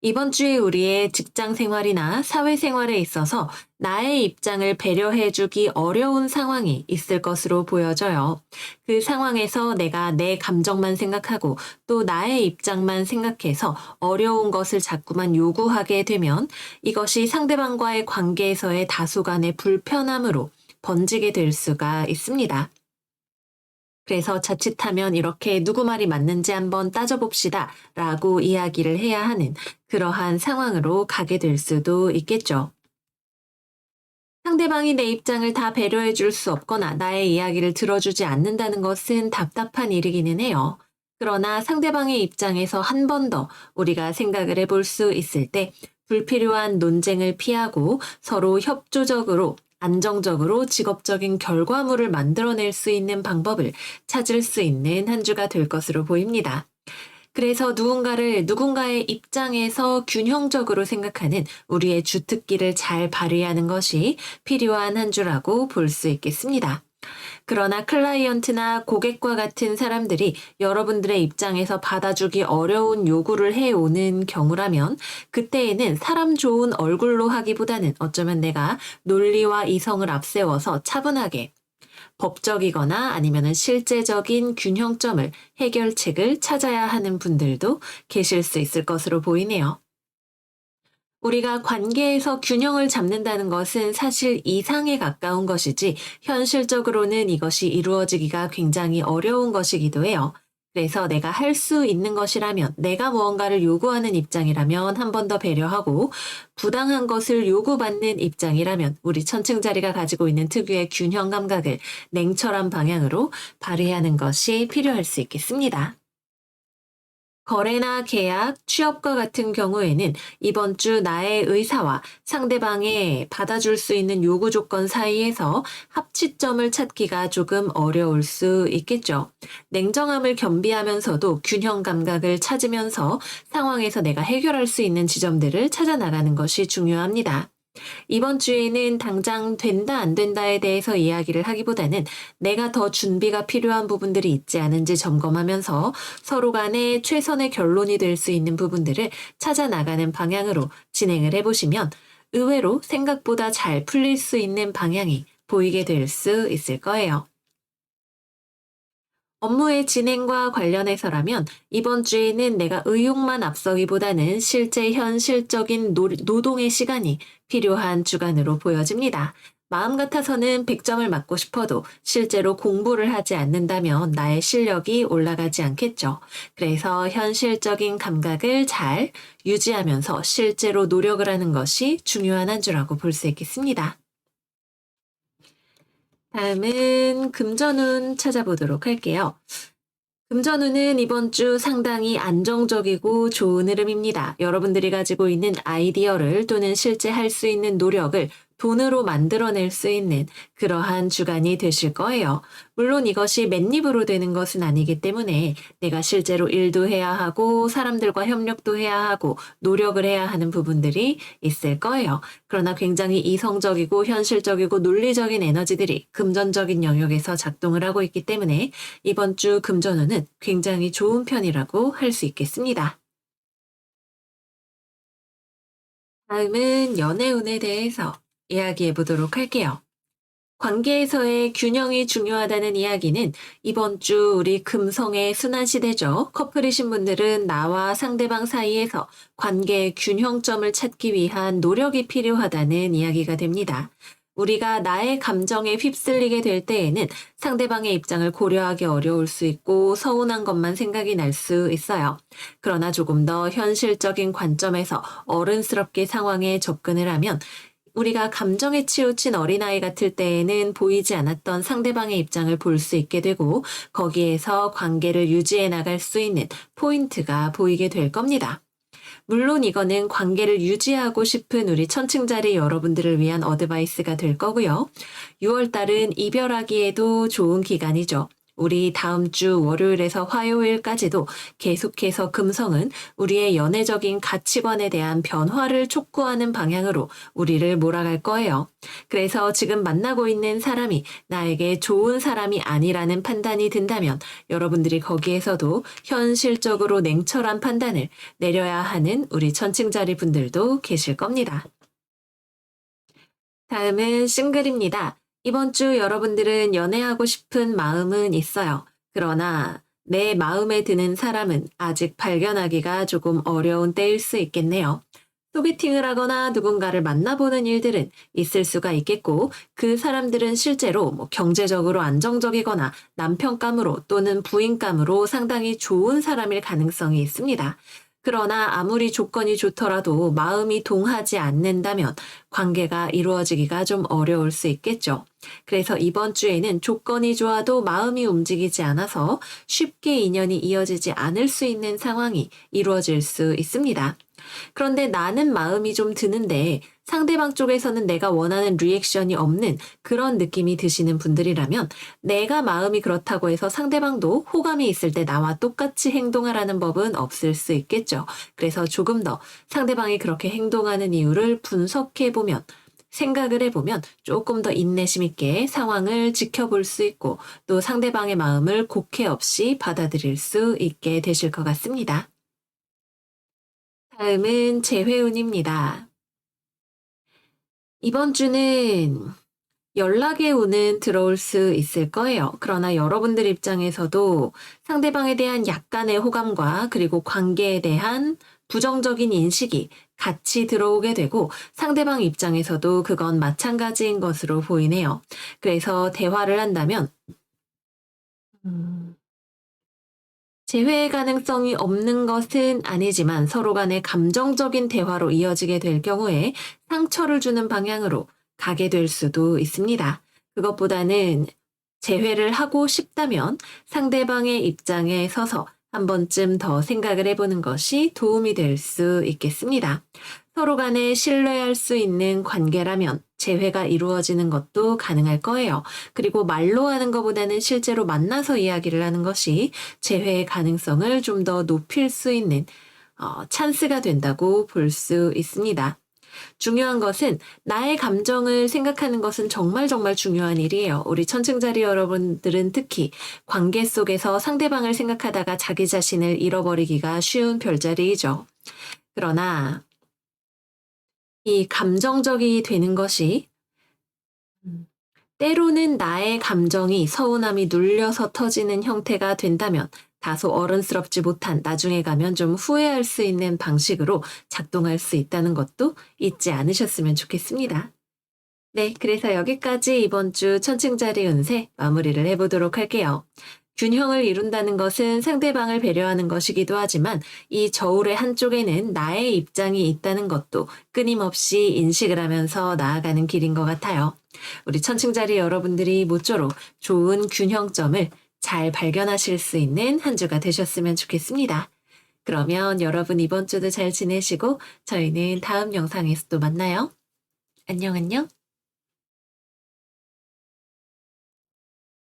이번 주에 우리의 직장 생활이나 사회 생활에 있어서 나의 입장을 배려해주기 어려운 상황이 있을 것으로 보여져요. 그 상황에서 내가 내 감정만 생각하고 또 나의 입장만 생각해서 어려운 것을 자꾸만 요구하게 되면 이것이 상대방과의 관계에서의 다소간의 불편함으로 번지게 될 수가 있습니다. 그래서 자칫하면 이렇게 누구 말이 맞는지 한번 따져봅시다 라고 이야기를 해야 하는 그러한 상황으로 가게 될 수도 있겠죠. 상대방이 내 입장을 다 배려해 줄 수 없거나 나의 이야기를 들어주지 않는다는 것은 답답한 일이기는 해요. 그러나 상대방의 입장에서 한 번 더 우리가 생각을 해볼 수 있을 때 불필요한 논쟁을 피하고 서로 협조적으로 안정적으로 직업적인 결과물을 만들어낼 수 있는 방법을 찾을 수 있는 한 주가 될 것으로 보입니다. 그래서 누군가의 입장에서 균형적으로 생각하는 우리의 주특기를 잘 발휘하는 것이 필요한 한 주라고 볼 수 있겠습니다. 그러나 클라이언트나 고객과 같은 사람들이 여러분들의 입장에서 받아주기 어려운 요구를 해오는 경우라면 그때에는 사람 좋은 얼굴로 하기보다는 어쩌면 내가 논리와 이성을 앞세워서 차분하게 법적이거나 아니면은 실제적인 균형점을 해결책을 찾아야 하는 분들도 계실 수 있을 것으로 보이네요. 우리가 관계에서 균형을 잡는다는 것은 사실 이상에 가까운 것이지 현실적으로는 이것이 이루어지기가 굉장히 어려운 것이기도 해요. 그래서 내가 할 수 있는 것이라면, 내가 무언가를 요구하는 입장이라면 한 번 더 배려하고, 부당한 것을 요구받는 입장이라면 우리 천층자리가 가지고 있는 특유의 균형 감각을 냉철한 방향으로 발휘하는 것이 필요할 수 있겠습니다. 거래나 계약, 취업과 같은 경우에는 이번 주 나의 의사와 상대방의 받아줄 수 있는 요구 조건 사이에서 합치점을 찾기가 조금 어려울 수 있겠죠. 냉정함을 겸비하면서도 균형 감각을 찾으면서 상황에서 내가 해결할 수 있는 지점들을 찾아 나가는 것이 중요합니다. 이번 주에는 당장 된다 안 된다에 대해서 이야기를 하기보다는 내가 더 준비가 필요한 부분들이 있지 않은지 점검하면서 서로 간에 최선의 결론이 될 수 있는 부분들을 찾아 나가는 방향으로 진행을 해보시면 의외로 생각보다 잘 풀릴 수 있는 방향이 보이게 될 수 있을 거예요. 업무의 진행과 관련해서라면 이번 주에는 내가 의욕만 앞서기보다는 실제 현실적인 노동의 시간이 필요한 주간으로 보여집니다. 마음 같아서는 100점을 맞고 싶어도 실제로 공부를 하지 않는다면 나의 실력이 올라가지 않겠죠. 그래서 현실적인 감각을 잘 유지하면서 실제로 노력을 하는 것이 중요한 한 주라고 볼 수 있겠습니다. 다음은 금전운 찾아보도록 할게요. 금전운은 이번 주 상당히 안정적이고 좋은 흐름입니다. 여러분들이 가지고 있는 아이디어를 또는 실제 할 수 있는 노력을 돈으로 만들어낼 수 있는 그러한 주간이 되실 거예요. 물론 이것이 맨입으로 되는 것은 아니기 때문에 내가 실제로 일도 해야 하고 사람들과 협력도 해야 하고 노력을 해야 하는 부분들이 있을 거예요. 그러나 굉장히 이성적이고 현실적이고 논리적인 에너지들이 금전적인 영역에서 작동을 하고 있기 때문에 이번 주 금전운은 굉장히 좋은 편이라고 할 수 있겠습니다. 다음은 연애운에 대해서 이야기해 보도록 할게요. 관계에서의 균형이 중요하다는 이야기는 이번 주 우리 금성의 순환시대죠. 커플이신 분들은 나와 상대방 사이에서 관계의 균형점을 찾기 위한 노력이 필요하다는 이야기가 됩니다. 우리가 나의 감정에 휩쓸리게 될 때에는 상대방의 입장을 고려하기 어려울 수 있고 서운한 것만 생각이 날 수 있어요. 그러나 조금 더 현실적인 관점에서 어른스럽게 상황에 접근을 하면 우리가 감정에 치우친 어린아이 같을 때에는 보이지 않았던 상대방의 입장을 볼 수 있게 되고 거기에서 관계를 유지해 나갈 수 있는 포인트가 보이게 될 겁니다. 물론 이거는 관계를 유지하고 싶은 우리 천층자리 여러분들을 위한 어드바이스가 될 거고요. 6월달은 이별하기에도 좋은 기간이죠. 우리 다음 주 월요일에서 화요일까지도 계속해서 금성은 우리의 연애적인 가치관에 대한 변화를 촉구하는 방향으로 우리를 몰아갈 거예요. 그래서 지금 만나고 있는 사람이 나에게 좋은 사람이 아니라는 판단이 든다면 여러분들이 거기에서도 현실적으로 냉철한 판단을 내려야 하는 우리 천층자리 분들도 계실 겁니다. 다음은 싱글입니다. 이번 주 여러분들은 연애하고 싶은 마음은 있어요. 그러나 내 마음에 드는 사람은 아직 발견하기가 조금 어려운 때일 수 있겠네요. 소개팅을 하거나 누군가를 만나보는 일들은 있을 수가 있겠고 그 사람들은 실제로 경제적으로 안정적이거나 남편감으로 또는 부인감으로 상당히 좋은 사람일 가능성이 있습니다. 그러나 아무리 조건이 좋더라도 마음이 동하지 않는다면 관계가 이루어지기가 좀 어려울 수 있겠죠. 그래서 이번 주에는 조건이 좋아도 마음이 움직이지 않아서 쉽게 인연이 이어지지 않을 수 있는 상황이 이루어질 수 있습니다. 그런데 나는 마음이 좀 드는데 상대방 쪽에서는 내가 원하는 리액션이 없는 그런 느낌이 드시는 분들이라면 내가 마음이 그렇다고 해서 상대방도 호감이 있을 때 나와 똑같이 행동하라는 법은 없을 수 있겠죠. 그래서 조금 더 상대방이 그렇게 행동하는 이유를 분석해 보면 생각을 해보면 조금 더 인내심 있게 상황을 지켜볼 수 있고 또 상대방의 마음을 곡해 없이 받아들일 수 있게 되실 것 같습니다. 다음은 재회운입니다. 이번 주는 연락의 운은 들어올 수 있을 거예요. 그러나 여러분들 입장에서도 상대방에 대한 약간의 호감과 그리고 관계에 대한 부정적인 인식이 같이 들어오게 되고 상대방 입장에서도 그건 마찬가지인 것으로 보이네요. 그래서 대화를 한다면 음, 재회 가능성이 없는 것은 아니지만 서로 간의 감정적인 대화로 이어지게 될 경우에 상처를 주는 방향으로 가게 될 수도 있습니다. 그것보다는 재회를 하고 싶다면 상대방의 입장에 서서 한 번쯤 더 생각을 해보는 것이 도움이 될 수 있겠습니다. 서로 간에 신뢰할 수 있는 관계라면 재회가 이루어지는 것도 가능할 거예요. 그리고 말로 하는 것보다는 실제로 만나서 이야기를 하는 것이 재회의 가능성을 좀 더 높일 수 있는 찬스가 된다고 볼 수 있습니다. 중요한 것은 나의 감정을 생각하는 것은 정말 정말 중요한 일이에요. 우리 천층자리 여러분들은 특히 관계 속에서 상대방을 생각하다가 자기 자신을 잃어버리기가 쉬운 별자리이죠. 그러나 이 감정적이 되는 것이 음, 때로는 나의 감정이 서운함이 눌려서 터지는 형태가 된다면 다소 어른스럽지 못한 나중에 가면 좀 후회할 수 있는 방식으로 작동할 수 있다는 것도 잊지 않으셨으면 좋겠습니다. 네, 그래서 여기까지 이번 주 천칭자리 운세 마무리를 해보도록 할게요. 균형을 이룬다는 것은 상대방을 배려하는 것이기도 하지만 이 저울의 한쪽에는 나의 입장이 있다는 것도 끊임없이 인식을 하면서 나아가는 길인 것 같아요. 우리 천칭자리 여러분들이 모쪼록 좋은 균형점을 잘 발견하실 수 있는 한 주가 되셨으면 좋겠습니다. 그러면 여러분 이번 주도 잘 지내시고 저희는 다음 영상에서 또 만나요. 안녕 안녕.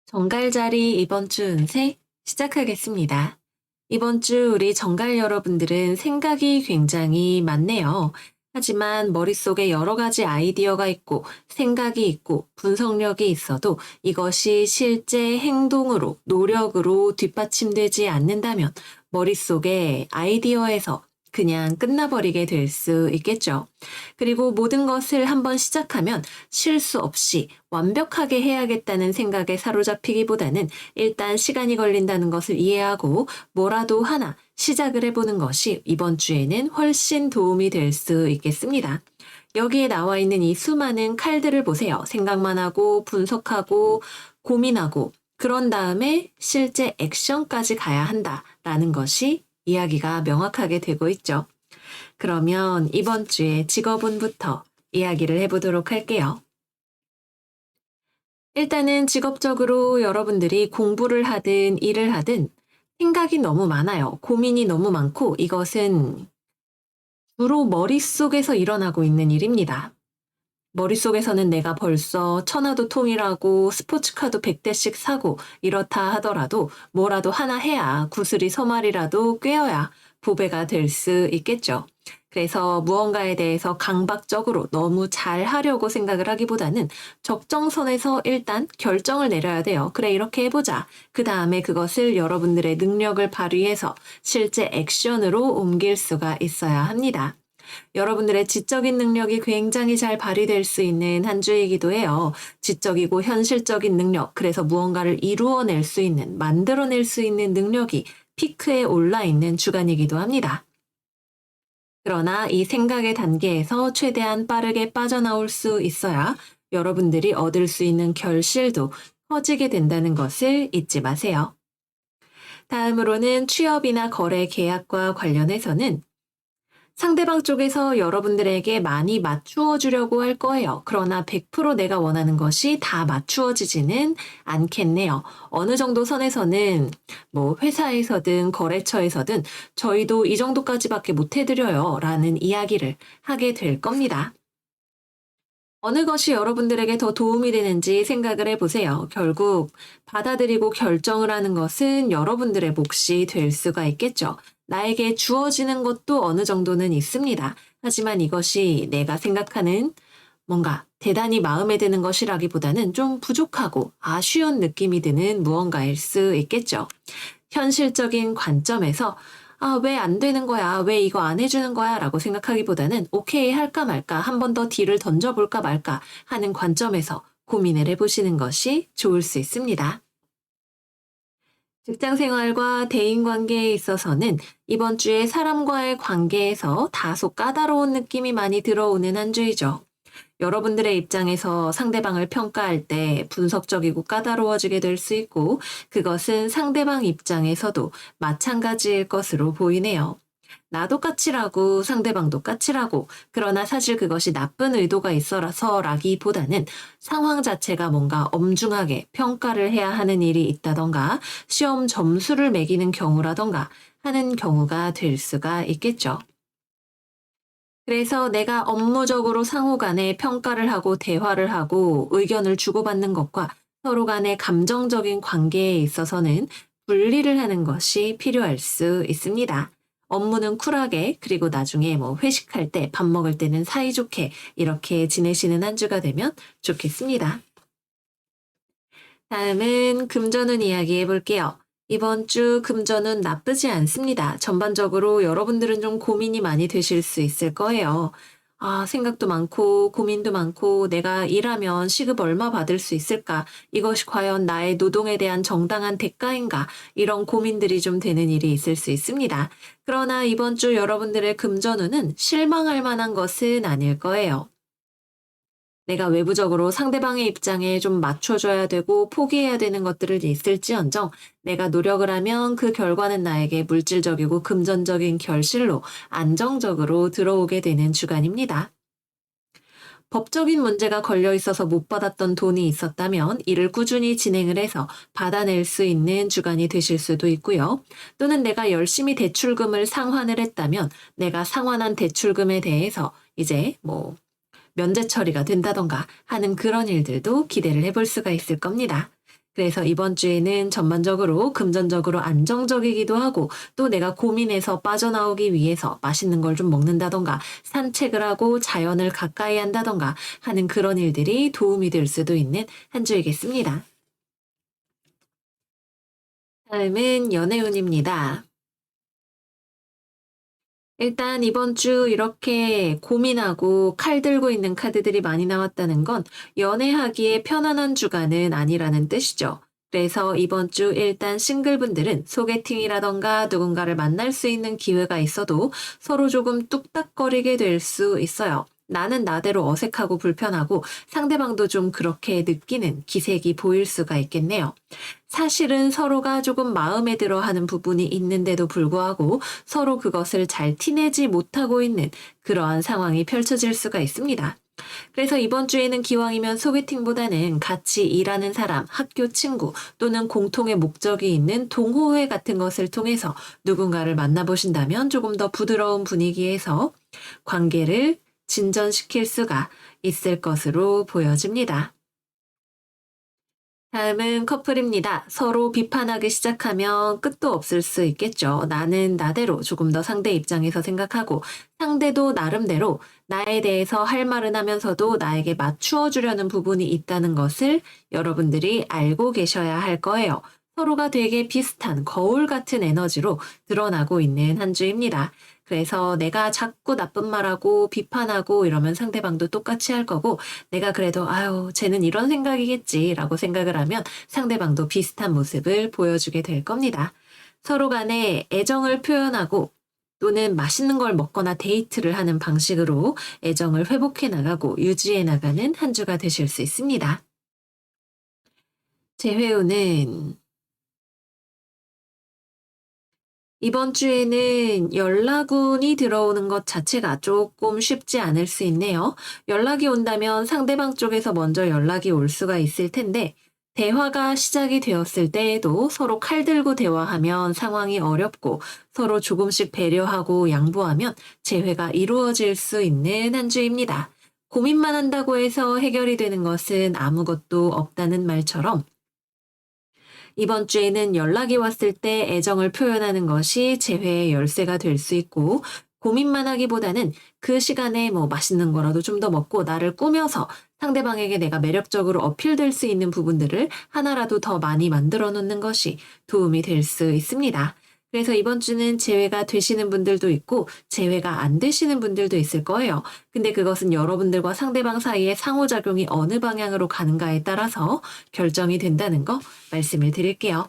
정갈자리 이번 주 운세 시작하겠습니다. 이번 주 우리 정갈 여러분들은 생각이 굉장히 많네요. 하지만 머릿속에 여러 가지 아이디어가 있고 생각이 있고 분석력이 있어도 이것이 실제 행동으로 노력으로 뒷받침되지 않는다면 머릿속에 아이디어에서 그냥 끝나버리게 될 수 있겠죠. 그리고 모든 것을 한번 시작하면 실수 없이 완벽하게 해야겠다는 생각에 사로잡히기보다는 일단 시간이 걸린다는 것을 이해하고 뭐라도 하나 시작을 해보는 것이 이번 주에는 훨씬 도움이 될 수 있겠습니다. 여기에 나와 있는 이 수많은 칼들을 보세요. 생각만 하고 분석하고 고민하고 그런 다음에 실제 액션까지 가야 한다라는 것이 이야기가 명확하게 되고 있죠. 그러면 이번 주에 직업운부터 이야기를 해보도록 할게요. 일단은 직업적으로 여러분들이 공부를 하든 일을 하든 생각이 너무 많아요. 고민이 너무 많고 이것은 주로 머릿속에서 일어나고 있는 일입니다. 머릿속에서는 내가 벌써 천하도 통일하고 스포츠카도 100대씩 사고 이렇다 하더라도 뭐라도 하나 해야 구슬이 서말이라도 꿰어야 보배가 될 수 있겠죠. 그래서 무언가에 대해서 강박적으로 너무 잘 하려고 생각을 하기보다는 적정선에서 일단 결정을 내려야 돼요. 그래, 이렇게 해보자. 그 다음에 그것을 여러분들의 능력을 발휘해서 실제 액션으로 옮길 수가 있어야 합니다. 여러분들의 지적인 능력이 굉장히 잘 발휘될 수 있는 한 주이기도 해요. 지적이고 현실적인 능력, 그래서 무언가를 이루어낼 수 있는, 만들어낼 수 있는 능력이 피크에 올라 있는 주간이기도 합니다. 그러나 이 생각의 단계에서 최대한 빠르게 빠져나올 수 있어야 여러분들이 얻을 수 있는 결실도 커지게 된다는 것을 잊지 마세요. 다음으로는 취업이나 거래 계약과 관련해서는 상대방 쪽에서 여러분들에게 많이 맞추어 주려고 할 거예요. 그러나 100% 내가 원하는 것이 다 맞추어지지는 않겠네요. 어느 정도 선에서는 뭐 회사에서든 거래처에서든 저희도 이 정도까지밖에 못 해드려요. 라는 이야기를 하게 될 겁니다. 어느 것이 여러분들에게 더 도움이 되는지 생각을 해보세요. 결국 받아들이고 결정을 하는 것은 여러분들의 몫이 될 수가 있겠죠. 나에게 주어지는 것도 어느 정도는 있습니다. 하지만 이것이 내가 생각하는 뭔가 대단히 마음에 드는 것이라기보다는 좀 부족하고 아쉬운 느낌이 드는 무언가일 수 있겠죠. 현실적인 관점에서 왜 안 되는 거야? 왜 이거 안 해주는 거야? 라고 생각하기보다는 오케이 할까 말까, 한 번 더 딜을 던져볼까 말까 하는 관점에서 고민을 해보시는 것이 좋을 수 있습니다. 직장 생활과 대인 관계에 있어서는 이번 주에 사람과의 관계에서 다소 까다로운 느낌이 많이 들어오는 한 주이죠. 여러분들의 입장에서 상대방을 평가할 때 분석적이고 까다로워지게 될 수 있고, 그것은 상대방 입장에서도 마찬가지일 것으로 보이네요. 나도 까칠하고 상대방도 까칠하고, 그러나 사실 그것이 나쁜 의도가 있어서라기보다는 상황 자체가 뭔가 엄중하게 평가를 해야 하는 일이 있다던가, 시험 점수를 매기는 경우라던가 하는 경우가 될 수가 있겠죠. 그래서 내가 업무적으로 상호 간에 평가를 하고 대화를 하고 의견을 주고받는 것과 서로 간의 감정적인 관계에 있어서는 분리를 하는 것이 필요할 수 있습니다. 업무는 쿨하게, 그리고 나중에 뭐 회식할 때, 밥 먹을 때는 사이좋게 이렇게 지내시는 한 주가 되면 좋겠습니다. 다음은 금전운 이야기 해볼게요. 이번 주 금전운 나쁘지 않습니다. 전반적으로 여러분들은 좀 고민이 많이 되실 수 있을 거예요. 생각도 많고 고민도 많고 내가 일하면 시급 얼마 받을 수 있을까? 이것이 과연 나의 노동에 대한 정당한 대가인가? 이런 고민들이 좀 되는 일이 있을 수 있습니다. 그러나 이번 주 여러분들의 금전운은 실망할 만한 것은 아닐 거예요. 내가 외부적으로 상대방의 입장에 좀 맞춰줘야 되고 포기해야 되는 것들을 있을지언정 내가 노력을 하면 그 결과는 나에게 물질적이고 금전적인 결실로 안정적으로 들어오게 되는 주간입니다. 법적인 문제가 걸려 있어서 못 받았던 돈이 있었다면 이를 꾸준히 진행을 해서 받아낼 수 있는 주간이 되실 수도 있고요. 또는 내가 열심히 대출금을 상환을 했다면 내가 상환한 대출금에 대해서 이제 뭐 면제 처리가 된다던가 하는 그런 일들도 기대를 해볼 수가 있을 겁니다. 그래서 이번 주에는 전반적으로 금전적으로 안정적이기도 하고 또 내가 고민에서 빠져나오기 위해서 맛있는 걸 좀 먹는다던가 산책을 하고 자연을 가까이 한다던가 하는 그런 일들이 도움이 될 수도 있는 한 주이겠습니다. 다음은 연애운입니다. 일단 이번 주 이렇게 고민하고 칼 들고 있는 카드들이 많이 나왔다는 건 연애하기에 편안한 주간은 아니라는 뜻이죠. 그래서 이번 주 일단 싱글분들은 소개팅이라던가 누군가를 만날 수 있는 기회가 있어도 서로 조금 뚝딱거리게 될 수 있어요. 나는 나대로 어색하고 불편하고 상대방도 좀 그렇게 느끼는 기색이 보일 수가 있겠네요. 사실은 서로가 조금 마음에 들어 하는 부분이 있는데도 불구하고 서로 그것을 잘 티내지 못하고 있는 그러한 상황이 펼쳐질 수가 있습니다. 그래서 이번 주에는 기왕이면 소개팅보다는 같이 일하는 사람, 학교 친구 또는 공통의 목적이 있는 동호회 같은 것을 통해서 누군가를 만나보신다면 조금 더 부드러운 분위기에서 관계를 진전시킬 수가 있을 것으로 보여집니다. 다음은 커플입니다. 서로 비판하기 시작하면 끝도 없을 수 있겠죠. 나는 나대로 조금 더 상대 입장에서 생각하고 상대도 나름대로 나에 대해서 할 말은 하면서도 나에게 맞추어 주려는 부분이 있다는 것을 여러분들이 알고 계셔야 할 거예요. 서로가 되게 비슷한 거울 같은 에너지로 드러나고 있는 한 주입니다. 그래서 내가 자꾸 나쁜 말하고 비판하고 이러면 상대방도 똑같이 할 거고 내가 그래도 아유, 쟤는 이런 생각이겠지라고 생각을 하면 상대방도 비슷한 모습을 보여주게 될 겁니다. 서로 간에 애정을 표현하고 또는 맛있는 걸 먹거나 데이트를 하는 방식으로 애정을 회복해 나가고 유지해 나가는 한 주가 되실 수 있습니다. 제 회우는 이번 주에는 연락운이 들어오는 것 자체가 조금 쉽지 않을 수 있네요. 연락이 온다면 상대방 쪽에서 먼저 연락이 올 수가 있을 텐데, 대화가 시작이 되었을 때에도 서로 칼 들고 대화하면 상황이 어렵고 서로 조금씩 배려하고 양보하면 재회가 이루어질 수 있는 한 주입니다. 고민만 한다고 해서 해결이 되는 것은 아무것도 없다는 말처럼 이번 주에는 연락이 왔을 때 애정을 표현하는 것이 재회의 열쇠가 될 수 있고, 고민만 하기보다는 그 시간에 뭐 맛있는 거라도 좀 더 먹고 나를 꾸며서 상대방에게 내가 매력적으로 어필될 수 있는 부분들을 하나라도 더 많이 만들어 놓는 것이 도움이 될 수 있습니다. 그래서 이번 주는 재회가 되시는 분들도 있고 재회가 안 되시는 분들도 있을 거예요. 근데 그것은 여러분들과 상대방 사이의 상호작용이 어느 방향으로 가는가에 따라서 결정이 된다는 거 말씀을 드릴게요.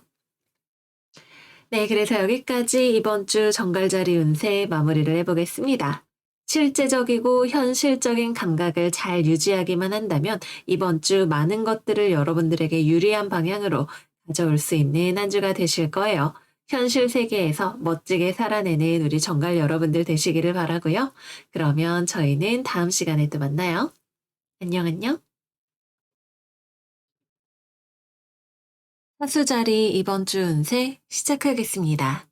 네, 그래서 여기까지 이번 주 정갈자리 운세 마무리를 해보겠습니다. 실제적이고 현실적인 감각을 잘 유지하기만 한다면 이번 주 많은 것들을 여러분들에게 유리한 방향으로 가져올 수 있는 한 주가 되실 거예요. 현실 세계에서 멋지게 살아내는 우리 정갈 여러분들 되시기를 바라고요. 그러면 저희는 다음 시간에 또 만나요. 안녕, 안녕. 사수자리 이번 주 운세 시작하겠습니다.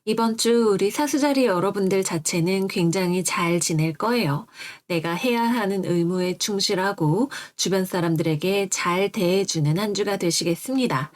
이번 주 우리 사수자리 여러분들 자체는 굉장히 잘 지낼 거예요. 내가 해야 하는 의무에 충실하고 주변 사람들에게 잘 대해주는 한 주가 되시겠습니다.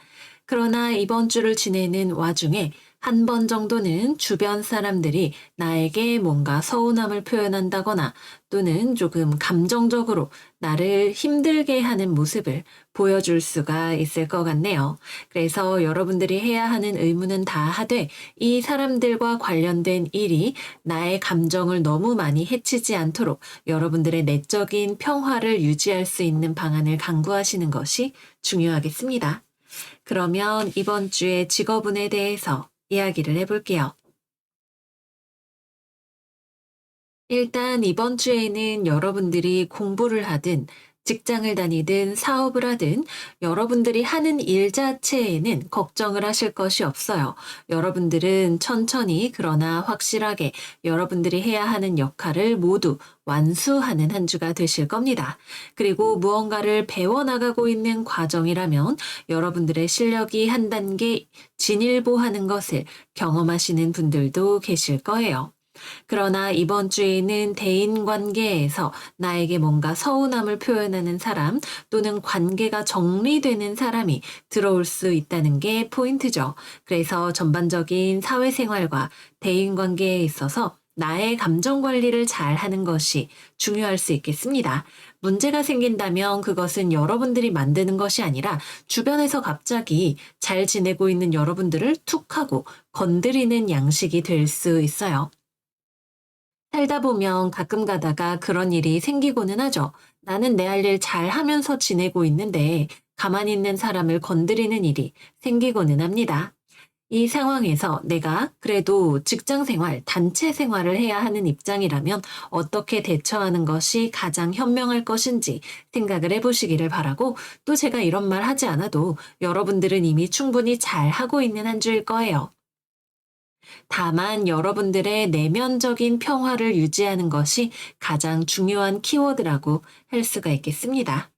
그러나 이번 주를 지내는 와중에 한 번 정도는 주변 사람들이 나에게 뭔가 서운함을 표현한다거나 또는 조금 감정적으로 나를 힘들게 하는 모습을 보여줄 수가 있을 것 같네요. 그래서 여러분들이 해야 하는 의무는 다 하되 이 사람들과 관련된 일이 나의 감정을 너무 많이 해치지 않도록 여러분들의 내적인 평화를 유지할 수 있는 방안을 강구하시는 것이 중요하겠습니다. 그러면 이번 주의 직업운에 대해서 이야기를 해볼게요. 일단 이번 주에는 여러분들이 공부를 하든 직장을 다니든 사업을 하든 여러분들이 하는 일 자체에는 걱정을 하실 것이 없어요. 여러분들은 천천히 그러나 확실하게 여러분들이 해야 하는 역할을 모두 완수하는 한 주가 되실 겁니다. 그리고 무언가를 배워나가고 있는 과정이라면 여러분들의 실력이 한 단계 진일보하는 것을 경험하시는 분들도 계실 거예요. 그러나 이번 주에는 대인 관계에서 나에게 뭔가 서운함을 표현하는 사람 또는 관계가 정리되는 사람이 들어올 수 있다는 게 포인트죠. 그래서 전반적인 사회생활과 대인 관계에 있어서 나의 감정 관리를 잘 하는 것이 중요할 수 있겠습니다. 문제가 생긴다면 그것은 여러분들이 만드는 것이 아니라 주변에서 갑자기 잘 지내고 있는 여러분들을 툭 하고 건드리는 양식이 될 수 있어요. 살다 보면 가끔 가다가 그런 일이 생기고는 하죠. 나는 내 할 일 잘 하면서 지내고 있는데 가만히 있는 사람을 건드리는 일이 생기고는 합니다. 이 상황에서 내가 그래도 직장 생활, 단체 생활을 해야 하는 입장이라면 어떻게 대처하는 것이 가장 현명할 것인지 생각을 해보시기를 바라고 또 제가 이런 말 하지 않아도 여러분들은 이미 충분히 잘 하고 있는 한 주일 거예요. 다만 여러분들의 내면적인 평화를 유지하는 것이 가장 중요한 키워드라고 할 수가 있겠습니다.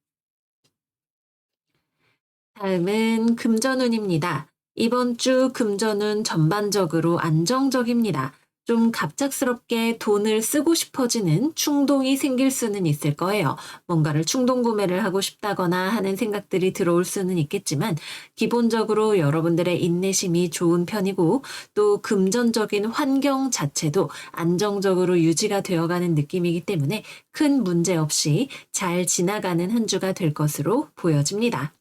다음은 금전운입니다. 이번 주 금전운 전반적으로 안정적입니다. 좀 갑작스럽게 돈을 쓰고 싶어지는 충동이 생길 수는 있을 거예요. 뭔가를 충동 구매를 하고 싶다거나 하는 생각들이 들어올 수는 있겠지만, 기본적으로 여러분들의 인내심이 좋은 편이고, 또 금전적인 환경 자체도 안정적으로 유지가 되어가는 느낌이기 때문에 큰 문제 없이 잘 지나가는 한 주가 될 것으로 보여집니다.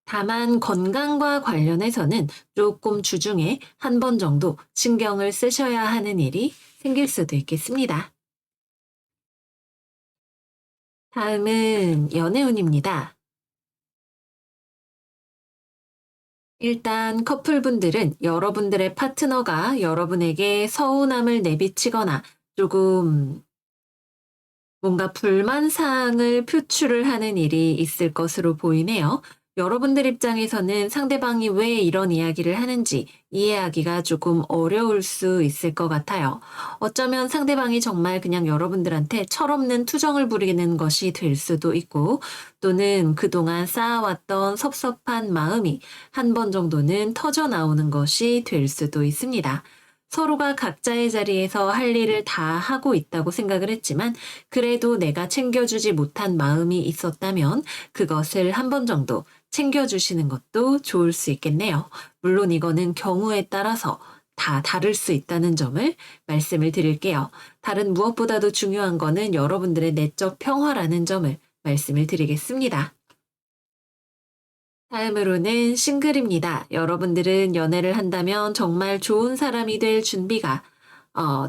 다만 건강과 관련해서는 조금 주중에 한 번 정도 신경을 쓰셔야 하는 일이 생길 수도 있겠습니다. 다음은 연애운입니다. 일단 커플분들은 여러분들의 파트너가 여러분에게 서운함을 내비치거나 조금 뭔가 불만 사항을 표출을 하는 일이 있을 것으로 보이네요. 여러분들 입장에서는 상대방이 왜 이런 이야기를 하는지 이해하기가 조금 어려울 수 있을 것 같아요. 어쩌면 상대방이 정말 그냥 여러분들한테 철없는 투정을 부리는 것이 될 수도 있고, 또는 그동안 쌓아왔던 섭섭한 마음이 한 번 정도는 터져 나오는 것이 될 수도 있습니다. 서로가 각자의 자리에서 할 일을 다 하고 있다고 생각을 했지만, 그래도 내가 챙겨주지 못한 마음이 있었다면 그것을 한 번 정도 챙겨주시는 것도 좋을 수 있겠네요. 물론 이거는 경우에 따라서 다 다를 수 있다는 점을 말씀을 드릴게요. 다른 무엇보다도 중요한 거는 여러분들의 내적 평화라는 점을 말씀을 드리겠습니다. 다음으로는 싱글입니다. 여러분들은 연애를 한다면 정말 좋은 사람이 될 준비가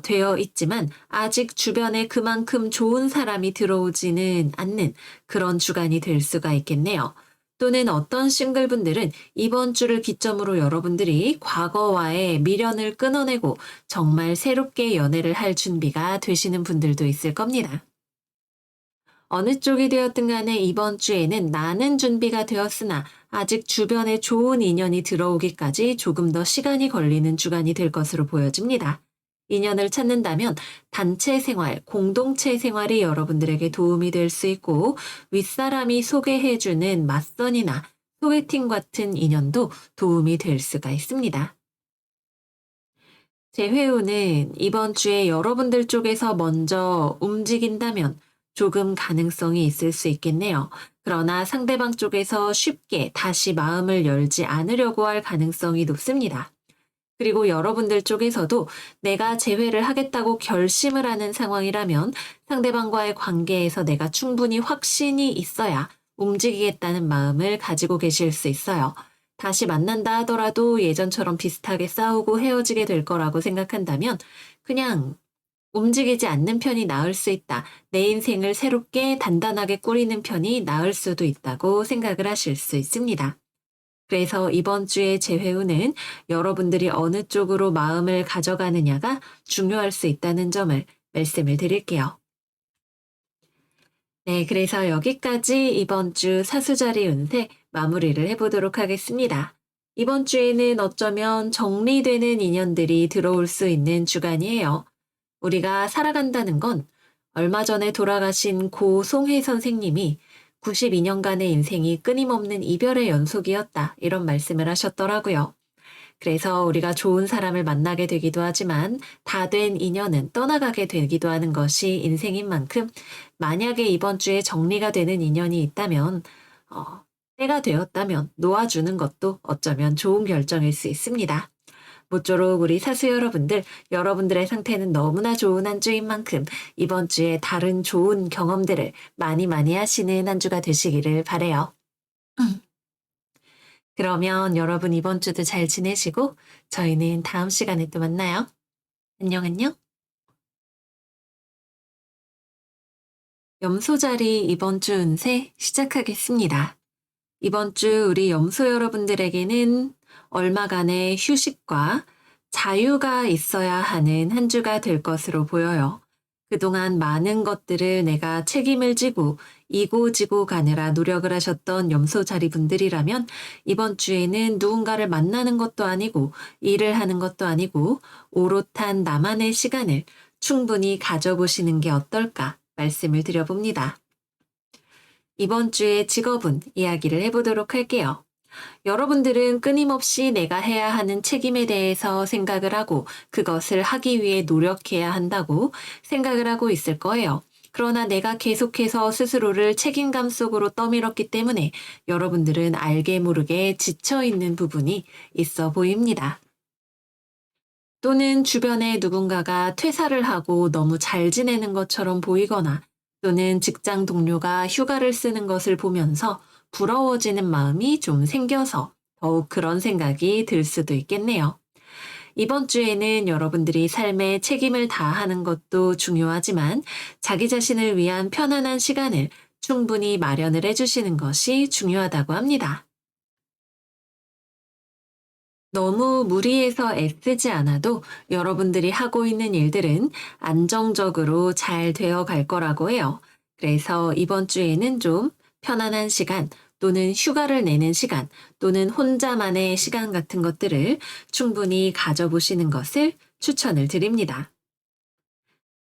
되어 있지만 아직 주변에 그만큼 좋은 사람이 들어오지는 않는 그런 주간이 될 수가 있겠네요. 또는 어떤 싱글분들은 이번 주를 기점으로 여러분들이 과거와의 미련을 끊어내고 정말 새롭게 연애를 할 준비가 되시는 분들도 있을 겁니다. 어느 쪽이 되었든 간에 이번 주에는 나는 준비가 되었으나 아직 주변에 좋은 인연이 들어오기까지 조금 더 시간이 걸리는 주간이 될 것으로 보여집니다. 인연을 찾는다면 단체 생활, 공동체 생활이 여러분들에게 도움이 될 수 있고, 윗사람이 소개해주는 맞선이나 소개팅 같은 인연도 도움이 될 수가 있습니다. 제 회우는 이번 주에 여러분들 쪽에서 먼저 움직인다면 조금 가능성이 있을 수 있겠네요. 그러나 상대방 쪽에서 쉽게 다시 마음을 열지 않으려고 할 가능성이 높습니다. 그리고 여러분들 쪽에서도 내가 재회를 하겠다고 결심을 하는 상황이라면 상대방과의 관계에서 내가 충분히 확신이 있어야 움직이겠다는 마음을 가지고 계실 수 있어요. 다시 만난다 하더라도 예전처럼 비슷하게 싸우고 헤어지게 될 거라고 생각한다면 그냥 움직이지 않는 편이 나을 수 있다. 내 인생을 새롭게 단단하게 꾸리는 편이 나을 수도 있다고 생각을 하실 수 있습니다. 그래서 이번 주의 재회우는 여러분들이 어느 쪽으로 마음을 가져가느냐가 중요할 수 있다는 점을 말씀을 드릴게요. 네, 그래서 여기까지 이번 주 사수자리 운세 마무리를 해보도록 하겠습니다. 이번 주에는 어쩌면 정리되는 인연들이 들어올 수 있는 주간이에요. 우리가 살아간다는 건 얼마 전에 돌아가신 고 송혜 선생님이 92년간의 인생이 끊임없는 이별의 연속이었다, 이런 말씀을 하셨더라고요. 그래서 우리가 좋은 사람을 만나게 되기도 하지만 다 된 인연은 떠나가게 되기도 하는 것이 인생인 만큼, 만약에 이번 주에 정리가 되는 인연이 있다면 때가 되었다면 놓아주는 것도 어쩌면 좋은 결정일 수 있습니다. 모쪼록 우리 사수 여러분들, 여러분들의 상태는 너무나 좋은 한 주인 만큼 이번 주에 다른 좋은 경험들을 많이 많이 하시는 한 주가 되시기를 바래요. 그러면 여러분 이번 주도 잘 지내시고 저희는 다음 시간에 또 만나요. 안녕, 안녕. 염소자리 이번 주 운세 시작하겠습니다. 이번 주 우리 염소 여러분들에게는 얼마간의 휴식과 자유가 있어야 하는 한 주가 될 것으로 보여요. 그동안 많은 것들을 내가 책임을 지고 이고지고 가느라 노력을 하셨던 염소자리 분들이라면 이번 주에는 누군가를 만나는 것도 아니고 일을 하는 것도 아니고 오롯한 나만의 시간을 충분히 가져보시는 게 어떨까 말씀을 드려봅니다. 이번 주의 직업운 이야기를 해보도록 할게요. 여러분들은 끊임없이 내가 해야 하는 책임에 대해서 생각을 하고 그것을 하기 위해 노력해야 한다고 생각을 하고 있을 거예요. 그러나 내가 계속해서 스스로를 책임감 속으로 떠밀었기 때문에 여러분들은 알게 모르게 지쳐있는 부분이 있어 보입니다. 또는 주변에 누군가가 퇴사를 하고 너무 잘 지내는 것처럼 보이거나, 또는 직장 동료가 휴가를 쓰는 것을 보면서 부러워지는 마음이 좀 생겨서 더욱 그런 생각이 들 수도 있겠네요. 이번 주에는 여러분들이 삶에 책임을 다하는 것도 중요하지만 자기 자신을 위한 편안한 시간을 충분히 마련을 해주시는 것이 중요하다고 합니다. 너무 무리해서 애쓰지 않아도 여러분들이 하고 있는 일들은 안정적으로 잘 되어 갈 거라고 해요. 그래서 이번 주에는 좀 편안한 시간, 또는 휴가를 내는 시간, 또는 혼자만의 시간 같은 것들을 충분히 가져보시는 것을 추천을 드립니다.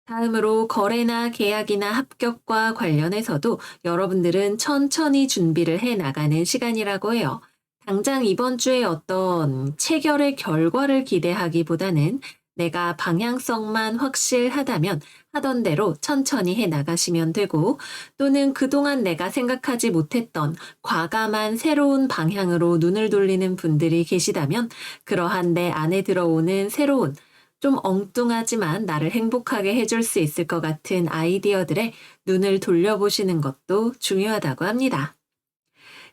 다음으로 거래나 계약이나 합격과 관련해서도 여러분들은 천천히 준비를 해 나가는 시간이라고 해요. 당장 이번 주에 어떤 체결의 결과를 기대하기보다는 내가 방향성만 확실하다면 하던 대로 천천히 해 나가시면 되고, 또는 그동안 내가 생각하지 못했던 과감한 새로운 방향으로 눈을 돌리는 분들이 계시다면 그러한 내 안에 들어오는 새로운, 좀 엉뚱하지만 나를 행복하게 해줄 수 있을 것 같은 아이디어들에 눈을 돌려보시는 것도 중요하다고 합니다.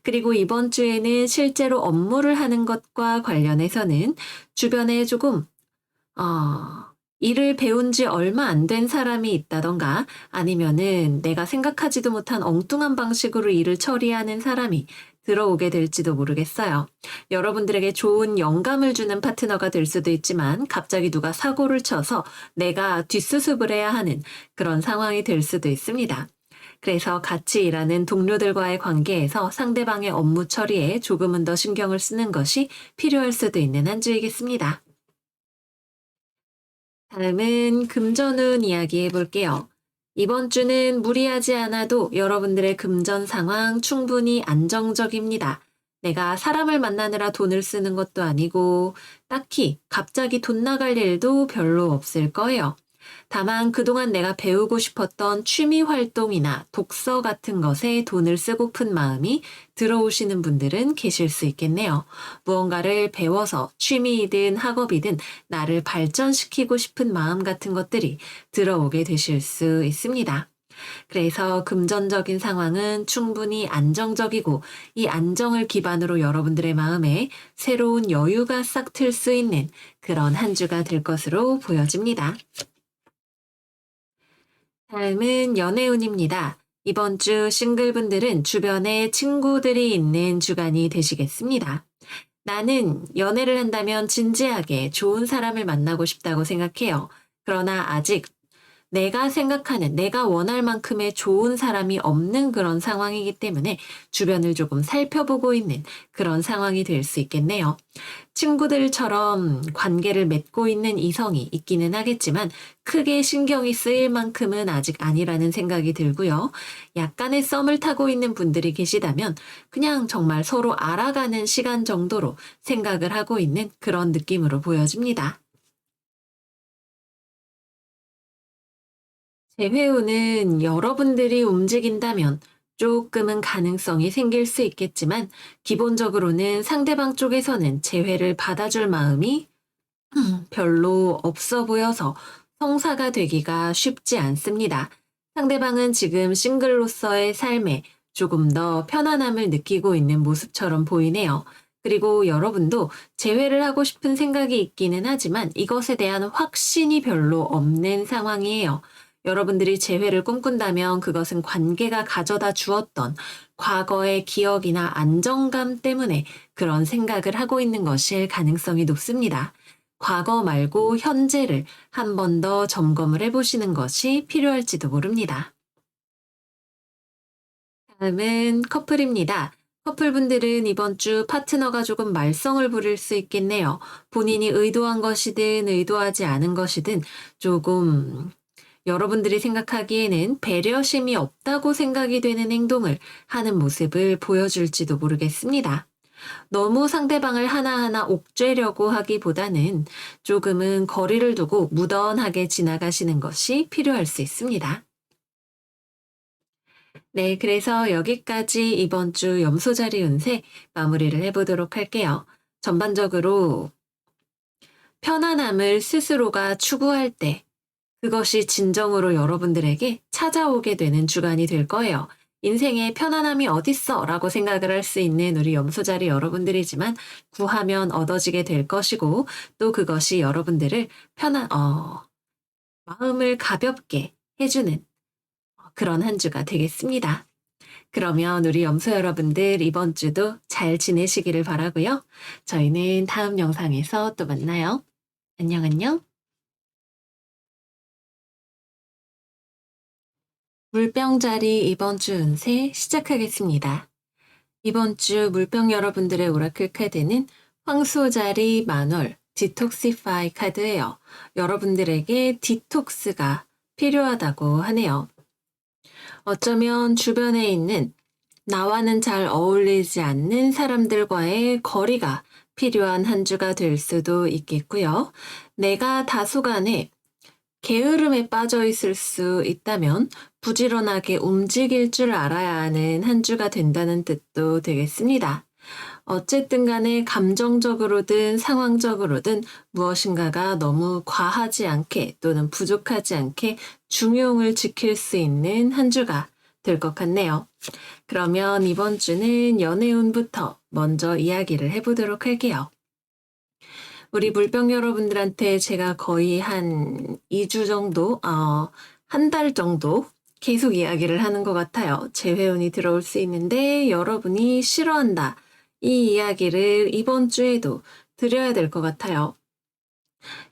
그리고 이번 주에는 실제로 업무를 하는 것과 관련해서는 주변에 조금 일을 배운 지 얼마 안 된 사람이 있다던가, 아니면은 내가 생각하지도 못한 엉뚱한 방식으로 일을 처리하는 사람이 들어오게 될지도 모르겠어요. 여러분들에게 좋은 영감을 주는 파트너가 될 수도 있지만 갑자기 누가 사고를 쳐서 내가 뒷수습을 해야 하는 그런 상황이 될 수도 있습니다. 그래서 같이 일하는 동료들과의 관계에서 상대방의 업무 처리에 조금은 더 신경을 쓰는 것이 필요할 수도 있는 한 주이겠습니다. 다음은 금전운 이야기해 볼게요. 이번 주는 무리하지 않아도 여러분들의 금전 상황 충분히 안정적입니다. 내가 사람을 만나느라 돈을 쓰는 것도 아니고 딱히 갑자기 돈 나갈 일도 별로 없을 거예요. 다만 그동안 내가 배우고 싶었던 취미 활동이나 독서 같은 것에 돈을 쓰고픈 마음이 들어오시는 분들은 계실 수 있겠네요. 무언가를 배워서 취미이든 학업이든 나를 발전시키고 싶은 마음 같은 것들이 들어오게 되실 수 있습니다. 그래서 금전적인 상황은 충분히 안정적이고, 이 안정을 기반으로 여러분들의 마음에 새로운 여유가 싹 틀 수 있는 그런 한 주가 될 것으로 보여집니다. 다음은 연애운입니다. 이번 주 싱글분들은 주변에 친구들이 있는 주간이 되시겠습니다. 나는 연애를 한다면 진지하게 좋은 사람을 만나고 싶다고 생각해요. 그러나 아직 내가 생각하는, 내가 원할 만큼의 좋은 사람이 없는 그런 상황이기 때문에 주변을 조금 살펴보고 있는 그런 상황이 될 수 있겠네요. 친구들처럼 관계를 맺고 있는 이성이 있기는 하겠지만 크게 신경이 쓰일 만큼은 아직 아니라는 생각이 들고요. 약간의 썸을 타고 있는 분들이 계시다면 그냥 정말 서로 알아가는 시간 정도로 생각을 하고 있는 그런 느낌으로 보여집니다. 재회우는 여러분들이 움직인다면 조금은 가능성이 생길 수 있겠지만, 기본적으로는 상대방 쪽에서는 재회를 받아줄 마음이 별로 없어 보여서 성사가 되기가 쉽지 않습니다. 상대방은 지금 싱글로서의 삶에 조금 더 편안함을 느끼고 있는 모습처럼 보이네요. 그리고 여러분도 재회를 하고 싶은 생각이 있기는 하지만 이것에 대한 확신이 별로 없는 상황이에요. 여러분들이 재회를 꿈꾼다면 그것은 관계가 가져다 주었던 과거의 기억이나 안정감 때문에 그런 생각을 하고 있는 것일 가능성이 높습니다. 과거 말고 현재를 한 번 더 점검을 해보시는 것이 필요할지도 모릅니다. 다음은 커플입니다. 커플분들은 이번 주 파트너가 조금 말썽을 부릴 수 있겠네요. 본인이 의도한 것이든 의도하지 않은 것이든 조금 여러분들이 생각하기에는 배려심이 없다고 생각이 되는 행동을 하는 모습을 보여줄지도 모르겠습니다. 너무 상대방을 하나하나 옥죄려고 하기보다는 조금은 거리를 두고 무던하게 지나가시는 것이 필요할 수 있습니다. 네, 그래서 여기까지 이번 주 염소자리 운세 마무리를 해보도록 할게요. 전반적으로 편안함을 스스로가 추구할 때 그것이 진정으로 여러분들에게 찾아오게 되는 주간이 될 거예요. 인생에 편안함이 어딨어 라고 생각을 할 수 있는 우리 염소자리 여러분들이지만 구하면 얻어지게 될 것이고, 또 그것이 여러분들을 마음을 가볍게 해주는 그런 한 주가 되겠습니다. 그러면 우리 염소 여러분들 이번 주도 잘 지내시기를 바라고요. 저희는 다음 영상에서 또 만나요. 안녕 안녕. 물병자리 이번 주 운세 시작하겠습니다. 이번 주 물병 여러분들의 오라클 카드는 황소자리 만월 디톡시파이 카드예요. 여러분들에게 디톡스가 필요하다고 하네요. 어쩌면 주변에 있는 나와는 잘 어울리지 않는 사람들과의 거리가 필요한 한 주가 될 수도 있겠고요. 내가 다소간에 게으름에 빠져 있을 수 있다면 부지런하게 움직일 줄 알아야 하는 한 주가 된다는 뜻도 되겠습니다. 어쨌든 간에 감정적으로든 상황적으로든 무엇인가가 너무 과하지 않게 또는 부족하지 않게 중용을 지킬 수 있는 한 주가 될 것 같네요. 그러면 이번 주는 연애운부터 먼저 이야기를 해보도록 할게요. 우리 물병 여러분들한테 제가 거의 한 2주 정도, 한 달 정도 계속 이야기를 하는 것 같아요. 재회운이 들어올 수 있는데 여러분이 싫어한다. 이 이야기를 이번 주에도 드려야 될 것 같아요.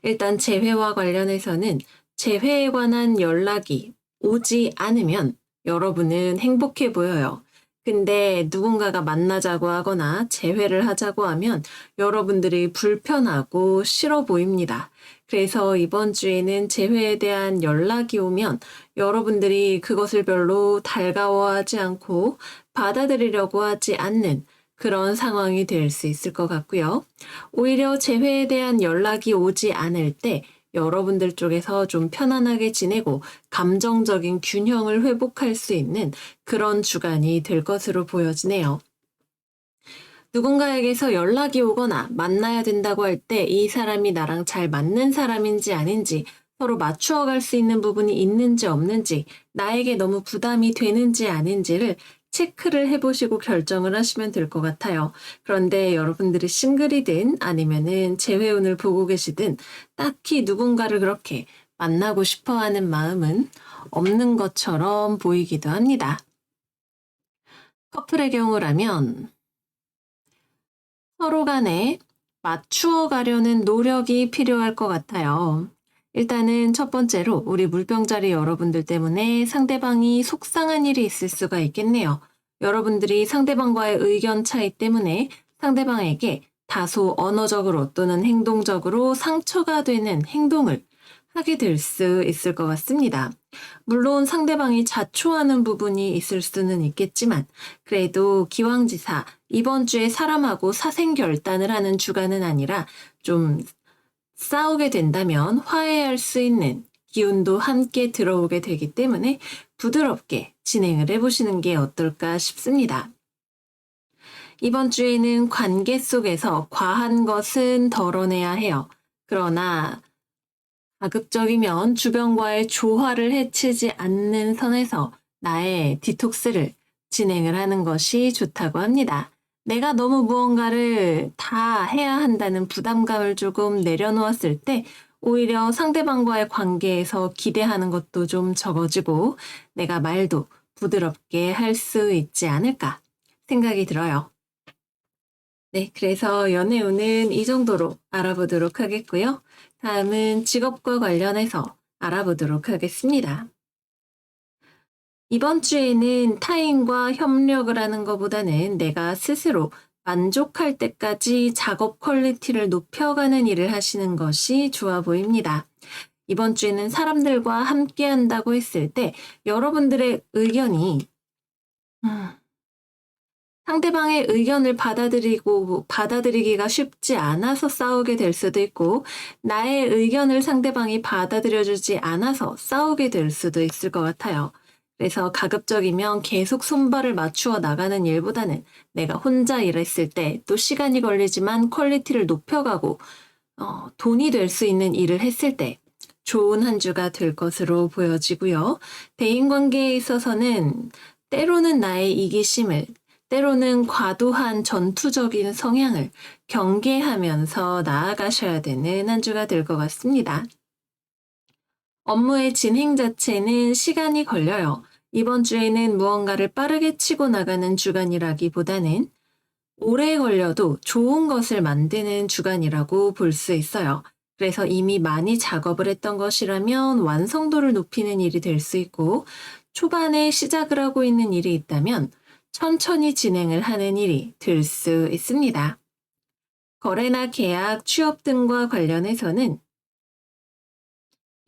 일단 재회와 관련해서는 재회에 관한 연락이 오지 않으면 여러분은 행복해 보여요. 근데 누군가가 만나자고 하거나 재회를 하자고 하면 여러분들이 불편하고 싫어 보입니다. 그래서 이번 주에는 재회에 대한 연락이 오면 여러분들이 그것을 별로 달가워하지 않고 받아들이려고 하지 않는 그런 상황이 될 수 있을 것 같고요. 오히려 재회에 대한 연락이 오지 않을 때 여러분들 쪽에서 좀 편안하게 지내고 감정적인 균형을 회복할 수 있는 그런 주간이 될 것으로 보여지네요. 누군가에게서 연락이 오거나 만나야 된다고 할 때 이 사람이 나랑 잘 맞는 사람인지 아닌지 서로 맞추어 갈 수 있는 부분이 있는지 없는지 나에게 너무 부담이 되는지 아닌지를 체크를 해보시고 결정을 하시면 될 것 같아요. 그런데 여러분들이 싱글이든 아니면은 재회운을 보고 계시든 딱히 누군가를 그렇게 만나고 싶어 하는 마음은 없는 것처럼 보이기도 합니다. 커플의 경우라면 서로 간에 맞추어 가려는 노력이 필요할 것 같아요. 일단은 첫 번째로 우리 물병자리 여러분들 때문에 상대방이 속상한 일이 있을 수가 있겠네요. 여러분들이 상대방과의 의견 차이 때문에 상대방에게 다소 언어적으로 또는 행동적으로 상처가 되는 행동을 하게 될 수 있을 것 같습니다. 물론 상대방이 자초하는 부분이 있을 수는 있겠지만 그래도 기왕지사 이번 주에 사람하고 사생결단을 하는 주간은 아니라 좀 싸우게 된다면 화해할 수 있는 기운도 함께 들어오게 되기 때문에 부드럽게 진행을 해보시는 게 어떨까 싶습니다. 이번 주에는 관계 속에서 과한 것은 덜어내야 해요. 그러나 가급적이면 주변과의 조화를 해치지 않는 선에서 나의 디톡스를 진행을 하는 것이 좋다고 합니다. 내가 너무 무언가를 다 해야 한다는 부담감을 조금 내려놓았을 때 오히려 상대방과의 관계에서 기대하는 것도 좀 적어지고 내가 말도 부드럽게 할 수 있지 않을까 생각이 들어요. 네, 그래서 연애운은 이 정도로 알아보도록 하겠고요. 다음은 직업과 관련해서 알아보도록 하겠습니다. 이번 주에는 타인과 협력을 하는 것보다는 내가 스스로 만족할 때까지 작업 퀄리티를 높여가는 일을 하시는 것이 좋아 보입니다. 이번 주에는 사람들과 함께 한다고 했을 때 여러분들의 의견이 상대방의 의견을 받아들이기가 쉽지 않아서 싸우게 될 수도 있고 나의 의견을 상대방이 받아들여주지 않아서 싸우게 될 수도 있을 것 같아요. 그래서 가급적이면 계속 손발을 맞추어 나가는 일보다는 내가 혼자 일했을 때 또 시간이 걸리지만 퀄리티를 높여가고 돈이 될 수 있는 일을 했을 때 좋은 한 주가 될 것으로 보여지고요. 대인관계에 있어서는 때로는 나의 이기심을 때로는 과도한 전투적인 성향을 경계하면서 나아가셔야 되는 한 주가 될 것 같습니다. 업무의 진행 자체는 시간이 걸려요. 이번 주에는 무언가를 빠르게 치고 나가는 주간이라기보다는 오래 걸려도 좋은 것을 만드는 주간이라고 볼 수 있어요. 그래서 이미 많이 작업을 했던 것이라면 완성도를 높이는 일이 될 수 있고 초반에 시작을 하고 있는 일이 있다면 천천히 진행을 하는 일이 될 수 있습니다. 거래나 계약, 취업 등과 관련해서는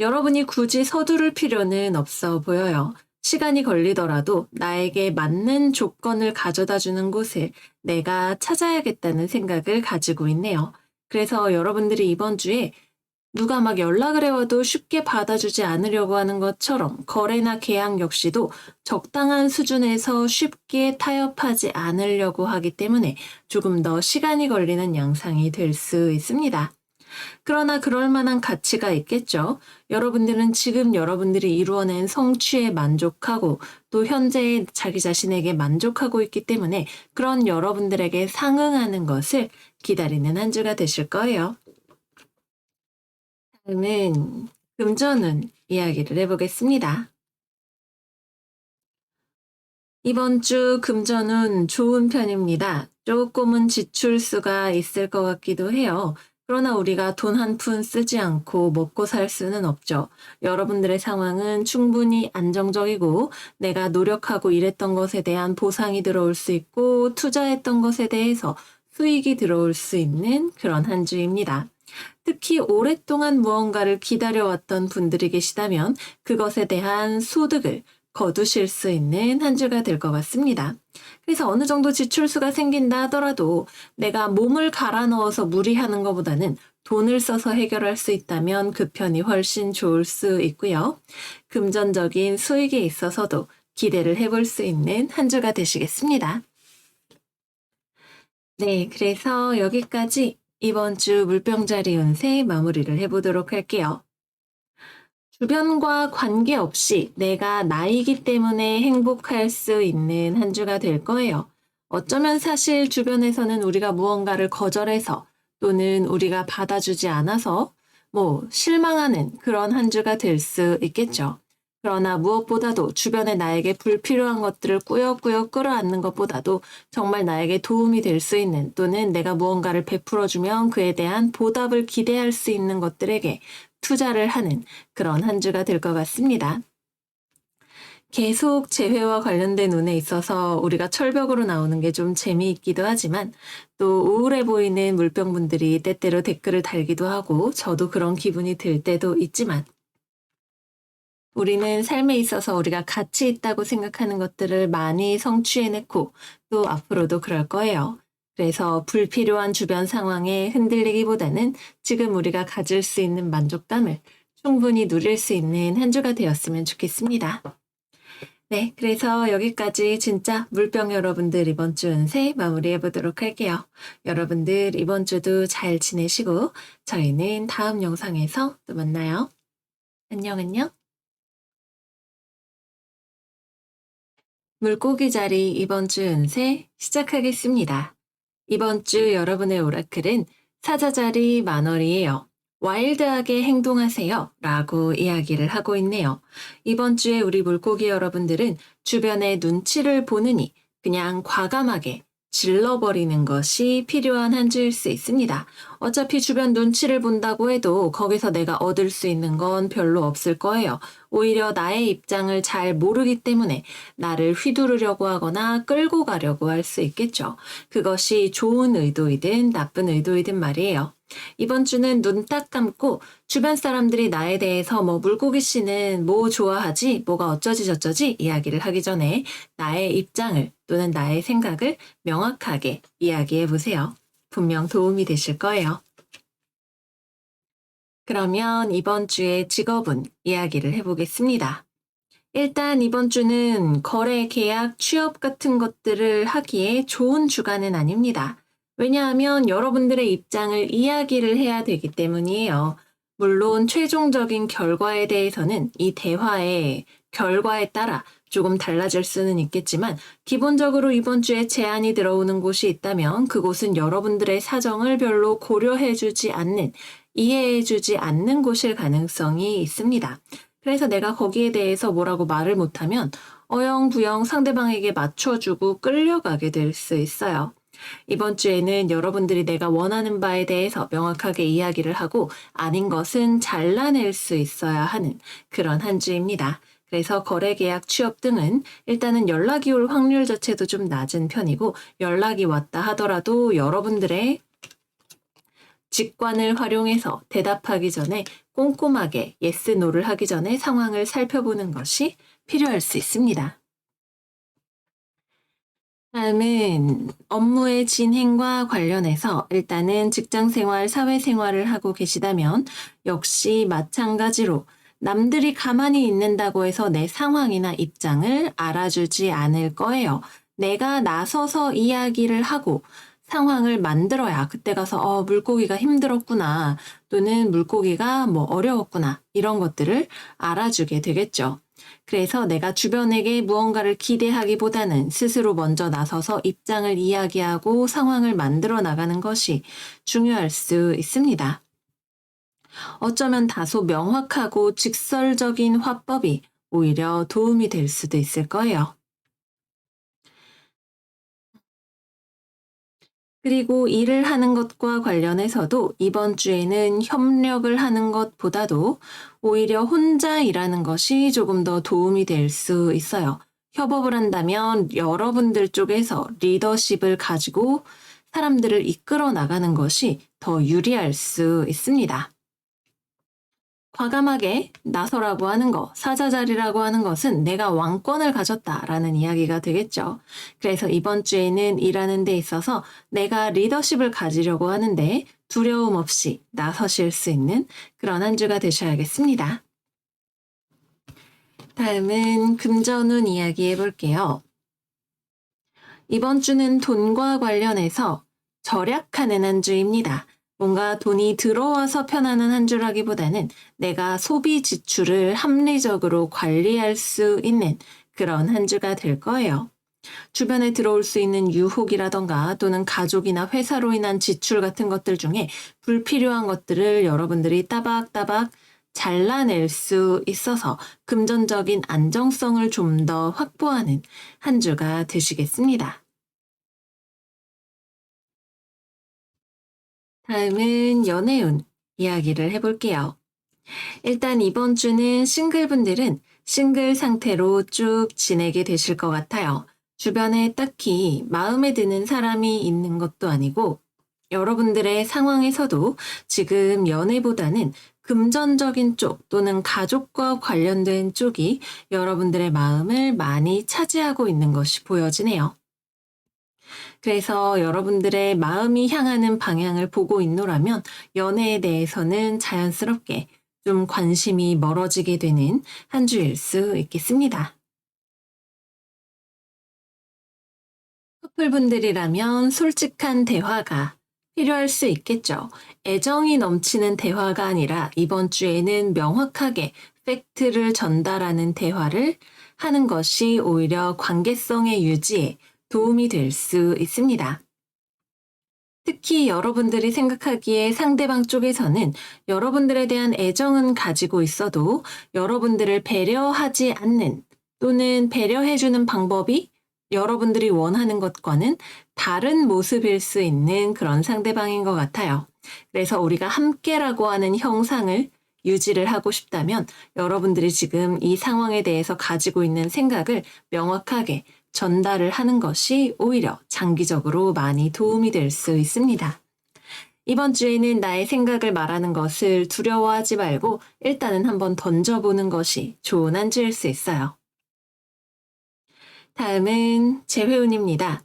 여러분이 굳이 서두를 필요는 없어 보여요. 시간이 걸리더라도 나에게 맞는 조건을 가져다 주는 곳을 내가 찾아야겠다는 생각을 가지고 있네요. 그래서 여러분들이 이번 주에 누가 막 연락을 해와도 쉽게 받아주지 않으려고 하는 것처럼 거래나 계약 역시도 적당한 수준에서 쉽게 타협하지 않으려고 하기 때문에 조금 더 시간이 걸리는 양상이 될 수 있습니다. 그러나 그럴 만한 가치가 있겠죠. 여러분들은 지금 여러분들이 이루어낸 성취에 만족하고 또 현재의 자기 자신에게 만족하고 있기 때문에 그런 여러분들에게 상응하는 것을 기다리는 한 주가 되실 거예요. 다음은 금전운 이야기를 해보겠습니다. 이번 주 금전운 좋은 편입니다. 조금은 지출수가 있을 것 같기도 해요. 그러나 우리가 돈 한 푼 쓰지 않고 먹고 살 수는 없죠. 여러분들의 상황은 충분히 안정적이고 내가 노력하고 일했던 것에 대한 보상이 들어올 수 있고 투자했던 것에 대해서 수익이 들어올 수 있는 그런 한 주입니다. 특히 오랫동안 무언가를 기다려왔던 분들이 계시다면 그것에 대한 소득을 거두실 수 있는 한 주가 될 것 같습니다. 그래서 어느 정도 지출수가 생긴다 하더라도 내가 몸을 갈아 넣어서 무리하는 것보다는 돈을 써서 해결할 수 있다면 그 편이 훨씬 좋을 수 있고요. 금전적인 수익에 있어서도 기대를 해볼 수 있는 한 주가 되시겠습니다. 네, 그래서 여기까지 이번 주 물병자리 운세 마무리를 해보도록 할게요. 주변과 관계없이 내가 나이기 때문에 행복할 수 있는 한 주가 될 거예요. 어쩌면 사실 주변에서는 우리가 무언가를 거절해서 또는 우리가 받아주지 않아서 실망하는 그런 한 주가 될 수 있겠죠. 그러나 무엇보다도 주변에 나에게 불필요한 것들을 꾸역꾸역 끌어안는 것보다도 정말 나에게 도움이 될 수 있는 또는 내가 무언가를 베풀어주면 그에 대한 보답을 기대할 수 있는 것들에게 투자를 하는 그런 한 주가 될 것 같습니다. 계속 재회와 관련된 운에 있어서 우리가 철벽으로 나오는 게 좀 재미있기도 하지만 또 우울해 보이는 물병분들이 때때로 댓글을 달기도 하고 저도 그런 기분이 들 때도 있지만 우리는 삶에 있어서 우리가 가치 있다고 생각하는 것들을 많이 성취해냈고 또 앞으로도 그럴 거예요. 그래서 불필요한 주변 상황에 흔들리기보다는 지금 우리가 가질 수 있는 만족감을 충분히 누릴 수 있는 한 주가 되었으면 좋겠습니다. 네, 그래서 여기까지 진짜 물병 여러분들 이번 주 운세 마무리해 보도록 할게요. 여러분들 이번 주도 잘 지내시고 저희는 다음 영상에서 또 만나요. 안녕 안녕. 물고기 자리 이번 주 운세 시작하겠습니다. 이번 주 여러분의 오라클은 사자자리 만월이에요. 와일드하게 행동하세요 라고 이야기를 하고 있네요. 이번 주에 우리 물고기 여러분들은 주변의 눈치를 보느니 그냥 과감하게 질러버리는 것이 필요한 한 주일 수 있습니다. 어차피 주변 눈치를 본다고 해도 거기서 내가 얻을 수 있는 건 별로 없을 거예요. 오히려 나의 입장을 잘 모르기 때문에 나를 휘두르려고 하거나 끌고 가려고 할 수 있겠죠. 그것이 좋은 의도이든 나쁜 의도이든 말이에요. 이번 주는 눈 딱 감고 주변 사람들이 나에 대해서 물고기 씨는 뭐 좋아하지? 뭐가 어쩌지 저쩌지? 이야기를 하기 전에 나의 입장을 또는 나의 생각을 명확하게 이야기해 보세요. 분명 도움이 되실 거예요. 그러면 이번 주의 직업운 이야기를 해보겠습니다. 일단 이번 주는 거래, 계약, 취업 같은 것들을 하기에 좋은 주간은 아닙니다. 왜냐하면 여러분들의 입장을 이야기를 해야 되기 때문이에요. 물론 최종적인 결과에 대해서는 이 대화의 결과에 따라 조금 달라질 수는 있겠지만 기본적으로 이번 주에 제안이 들어오는 곳이 있다면 그곳은 여러분들의 사정을 별로 고려해주지 않는, 이해해주지 않는 곳일 가능성이 있습니다. 그래서 내가 거기에 대해서 뭐라고 말을 못하면 어영부영 상대방에게 맞춰주고 끌려가게 될 수 있어요. 이번 주에는 여러분들이 내가 원하는 바에 대해서 명확하게 이야기를 하고 아닌 것은 잘라낼 수 있어야 하는 그런 한 주입니다. 그래서 거래 계약 취업 등은 일단은 연락이 올 확률 자체도 좀 낮은 편이고 연락이 왔다 하더라도 여러분들의 직관을 활용해서 대답하기 전에 꼼꼼하게 yes, no를 하기 전에 상황을 살펴보는 것이 필요할 수 있습니다. 다음은 업무의 진행과 관련해서 일단은 직장생활, 사회생활을 하고 계시다면 역시 마찬가지로 남들이 가만히 있는다고 해서 내 상황이나 입장을 알아주지 않을 거예요. 내가 나서서 이야기를 하고 상황을 만들어야 그때 가서 물고기가 힘들었구나 또는 물고기가 뭐 어려웠구나 이런 것들을 알아주게 되겠죠. 그래서 내가 주변에게 무언가를 기대하기보다는 스스로 먼저 나서서 입장을 이야기하고 상황을 만들어 나가는 것이 중요할 수 있습니다. 어쩌면 다소 명확하고 직설적인 화법이 오히려 도움이 될 수도 있을 거예요. 그리고 일을 하는 것과 관련해서도 이번 주에는 협력을 하는 것보다도 오히려 혼자 일하는 것이 조금 더 도움이 될 수 있어요. 협업을 한다면 여러분들 쪽에서 리더십을 가지고 사람들을 이끌어 나가는 것이 더 유리할 수 있습니다. 과감하게 나서라고 하는 거, 사자자리라고 하는 것은 내가 왕권을 가졌다라는 이야기가 되겠죠. 그래서 이번 주에는 일하는 데 있어서 내가 리더십을 가지려고 하는데 두려움 없이 나서실 수 있는 그런 한 주가 되셔야겠습니다. 다음은 금전운 이야기해 볼게요. 이번 주는 돈과 관련해서 절약하는 한 주입니다. 뭔가 돈이 들어와서 편안한 한 주라기보다는 내가 소비 지출을 합리적으로 관리할 수 있는 그런 한 주가 될 거예요. 주변에 들어올 수 있는 유혹이라던가 또는 가족이나 회사로 인한 지출 같은 것들 중에 불필요한 것들을 여러분들이 따박따박 잘라낼 수 있어서 금전적인 안정성을 좀 더 확보하는 한 주가 되시겠습니다. 다음은 연애운 이야기를 해볼게요. 일단 이번 주는 싱글분들은 싱글 상태로 쭉 지내게 되실 것 같아요. 주변에 딱히 마음에 드는 사람이 있는 것도 아니고 여러분들의 상황에서도 지금 연애보다는 금전적인 쪽 또는 가족과 관련된 쪽이 여러분들의 마음을 많이 차지하고 있는 것이 보여지네요. 그래서 여러분들의 마음이 향하는 방향을 보고 있노라면 연애에 대해서는 자연스럽게 좀 관심이 멀어지게 되는 한 주일 수 있겠습니다. 커플분들이라면 솔직한 대화가 필요할 수 있겠죠. 애정이 넘치는 대화가 아니라 이번 주에는 명확하게 팩트를 전달하는 대화를 하는 것이 오히려 관계성의 유지에 도움이 될 수 있습니다. 특히 여러분들이 생각하기에 상대방 쪽에서는 여러분들에 대한 애정은 가지고 있어도 여러분들을 배려하지 않는 또는 배려해주는 방법이 여러분들이 원하는 것과는 다른 모습일 수 있는 그런 상대방인 것 같아요. 그래서 우리가 함께라고 하는 형상을 유지를 하고 싶다면 여러분들이 지금 이 상황에 대해서 가지고 있는 생각을 명확하게 전달을 하는 것이 오히려 장기적으로 많이 도움이 될 수 있습니다. 이번 주에는 나의 생각을 말하는 것을 두려워하지 말고 일단은 한번 던져보는 것이 좋은 한 주일 수 있어요. 다음은 재회운입니다.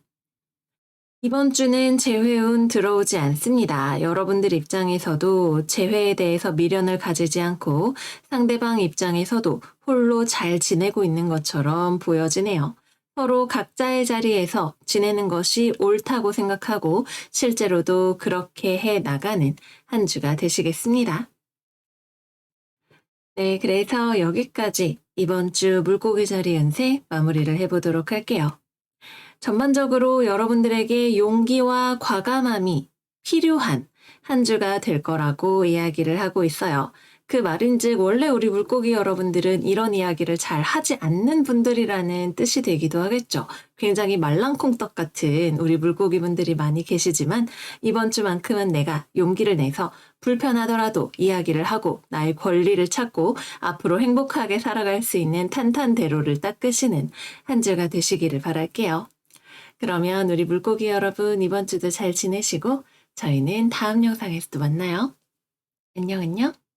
이번 주는 재회운 들어오지 않습니다. 여러분들 입장에서도 재회에 대해서 미련을 가지지 않고 상대방 입장에서도 홀로 잘 지내고 있는 것처럼 보여지네요. 서로 각자의 자리에서 지내는 것이 옳다고 생각하고 실제로도 그렇게 해 나가는 한 주가 되시겠습니다. 네, 그래서 여기까지 이번 주 물고기 자리 운세 마무리를 해보도록 할게요. 전반적으로 여러분들에게 용기와 과감함이 필요한 한 주가 될 거라고 이야기를 하고 있어요. 그 말인즉 원래 우리 물고기 여러분들은 이런 이야기를 잘 하지 않는 분들이라는 뜻이 되기도 하겠죠. 굉장히 말랑콩떡 같은 우리 물고기 분들이 많이 계시지만 이번 주만큼은 내가 용기를 내서 불편하더라도 이야기를 하고 나의 권리를 찾고 앞으로 행복하게 살아갈 수 있는 탄탄대로를 닦으시는 한 주가 되시기를 바랄게요. 그러면 우리 물고기 여러분 이번 주도 잘 지내시고 저희는 다음 영상에서 또 만나요. 안녕 안녕.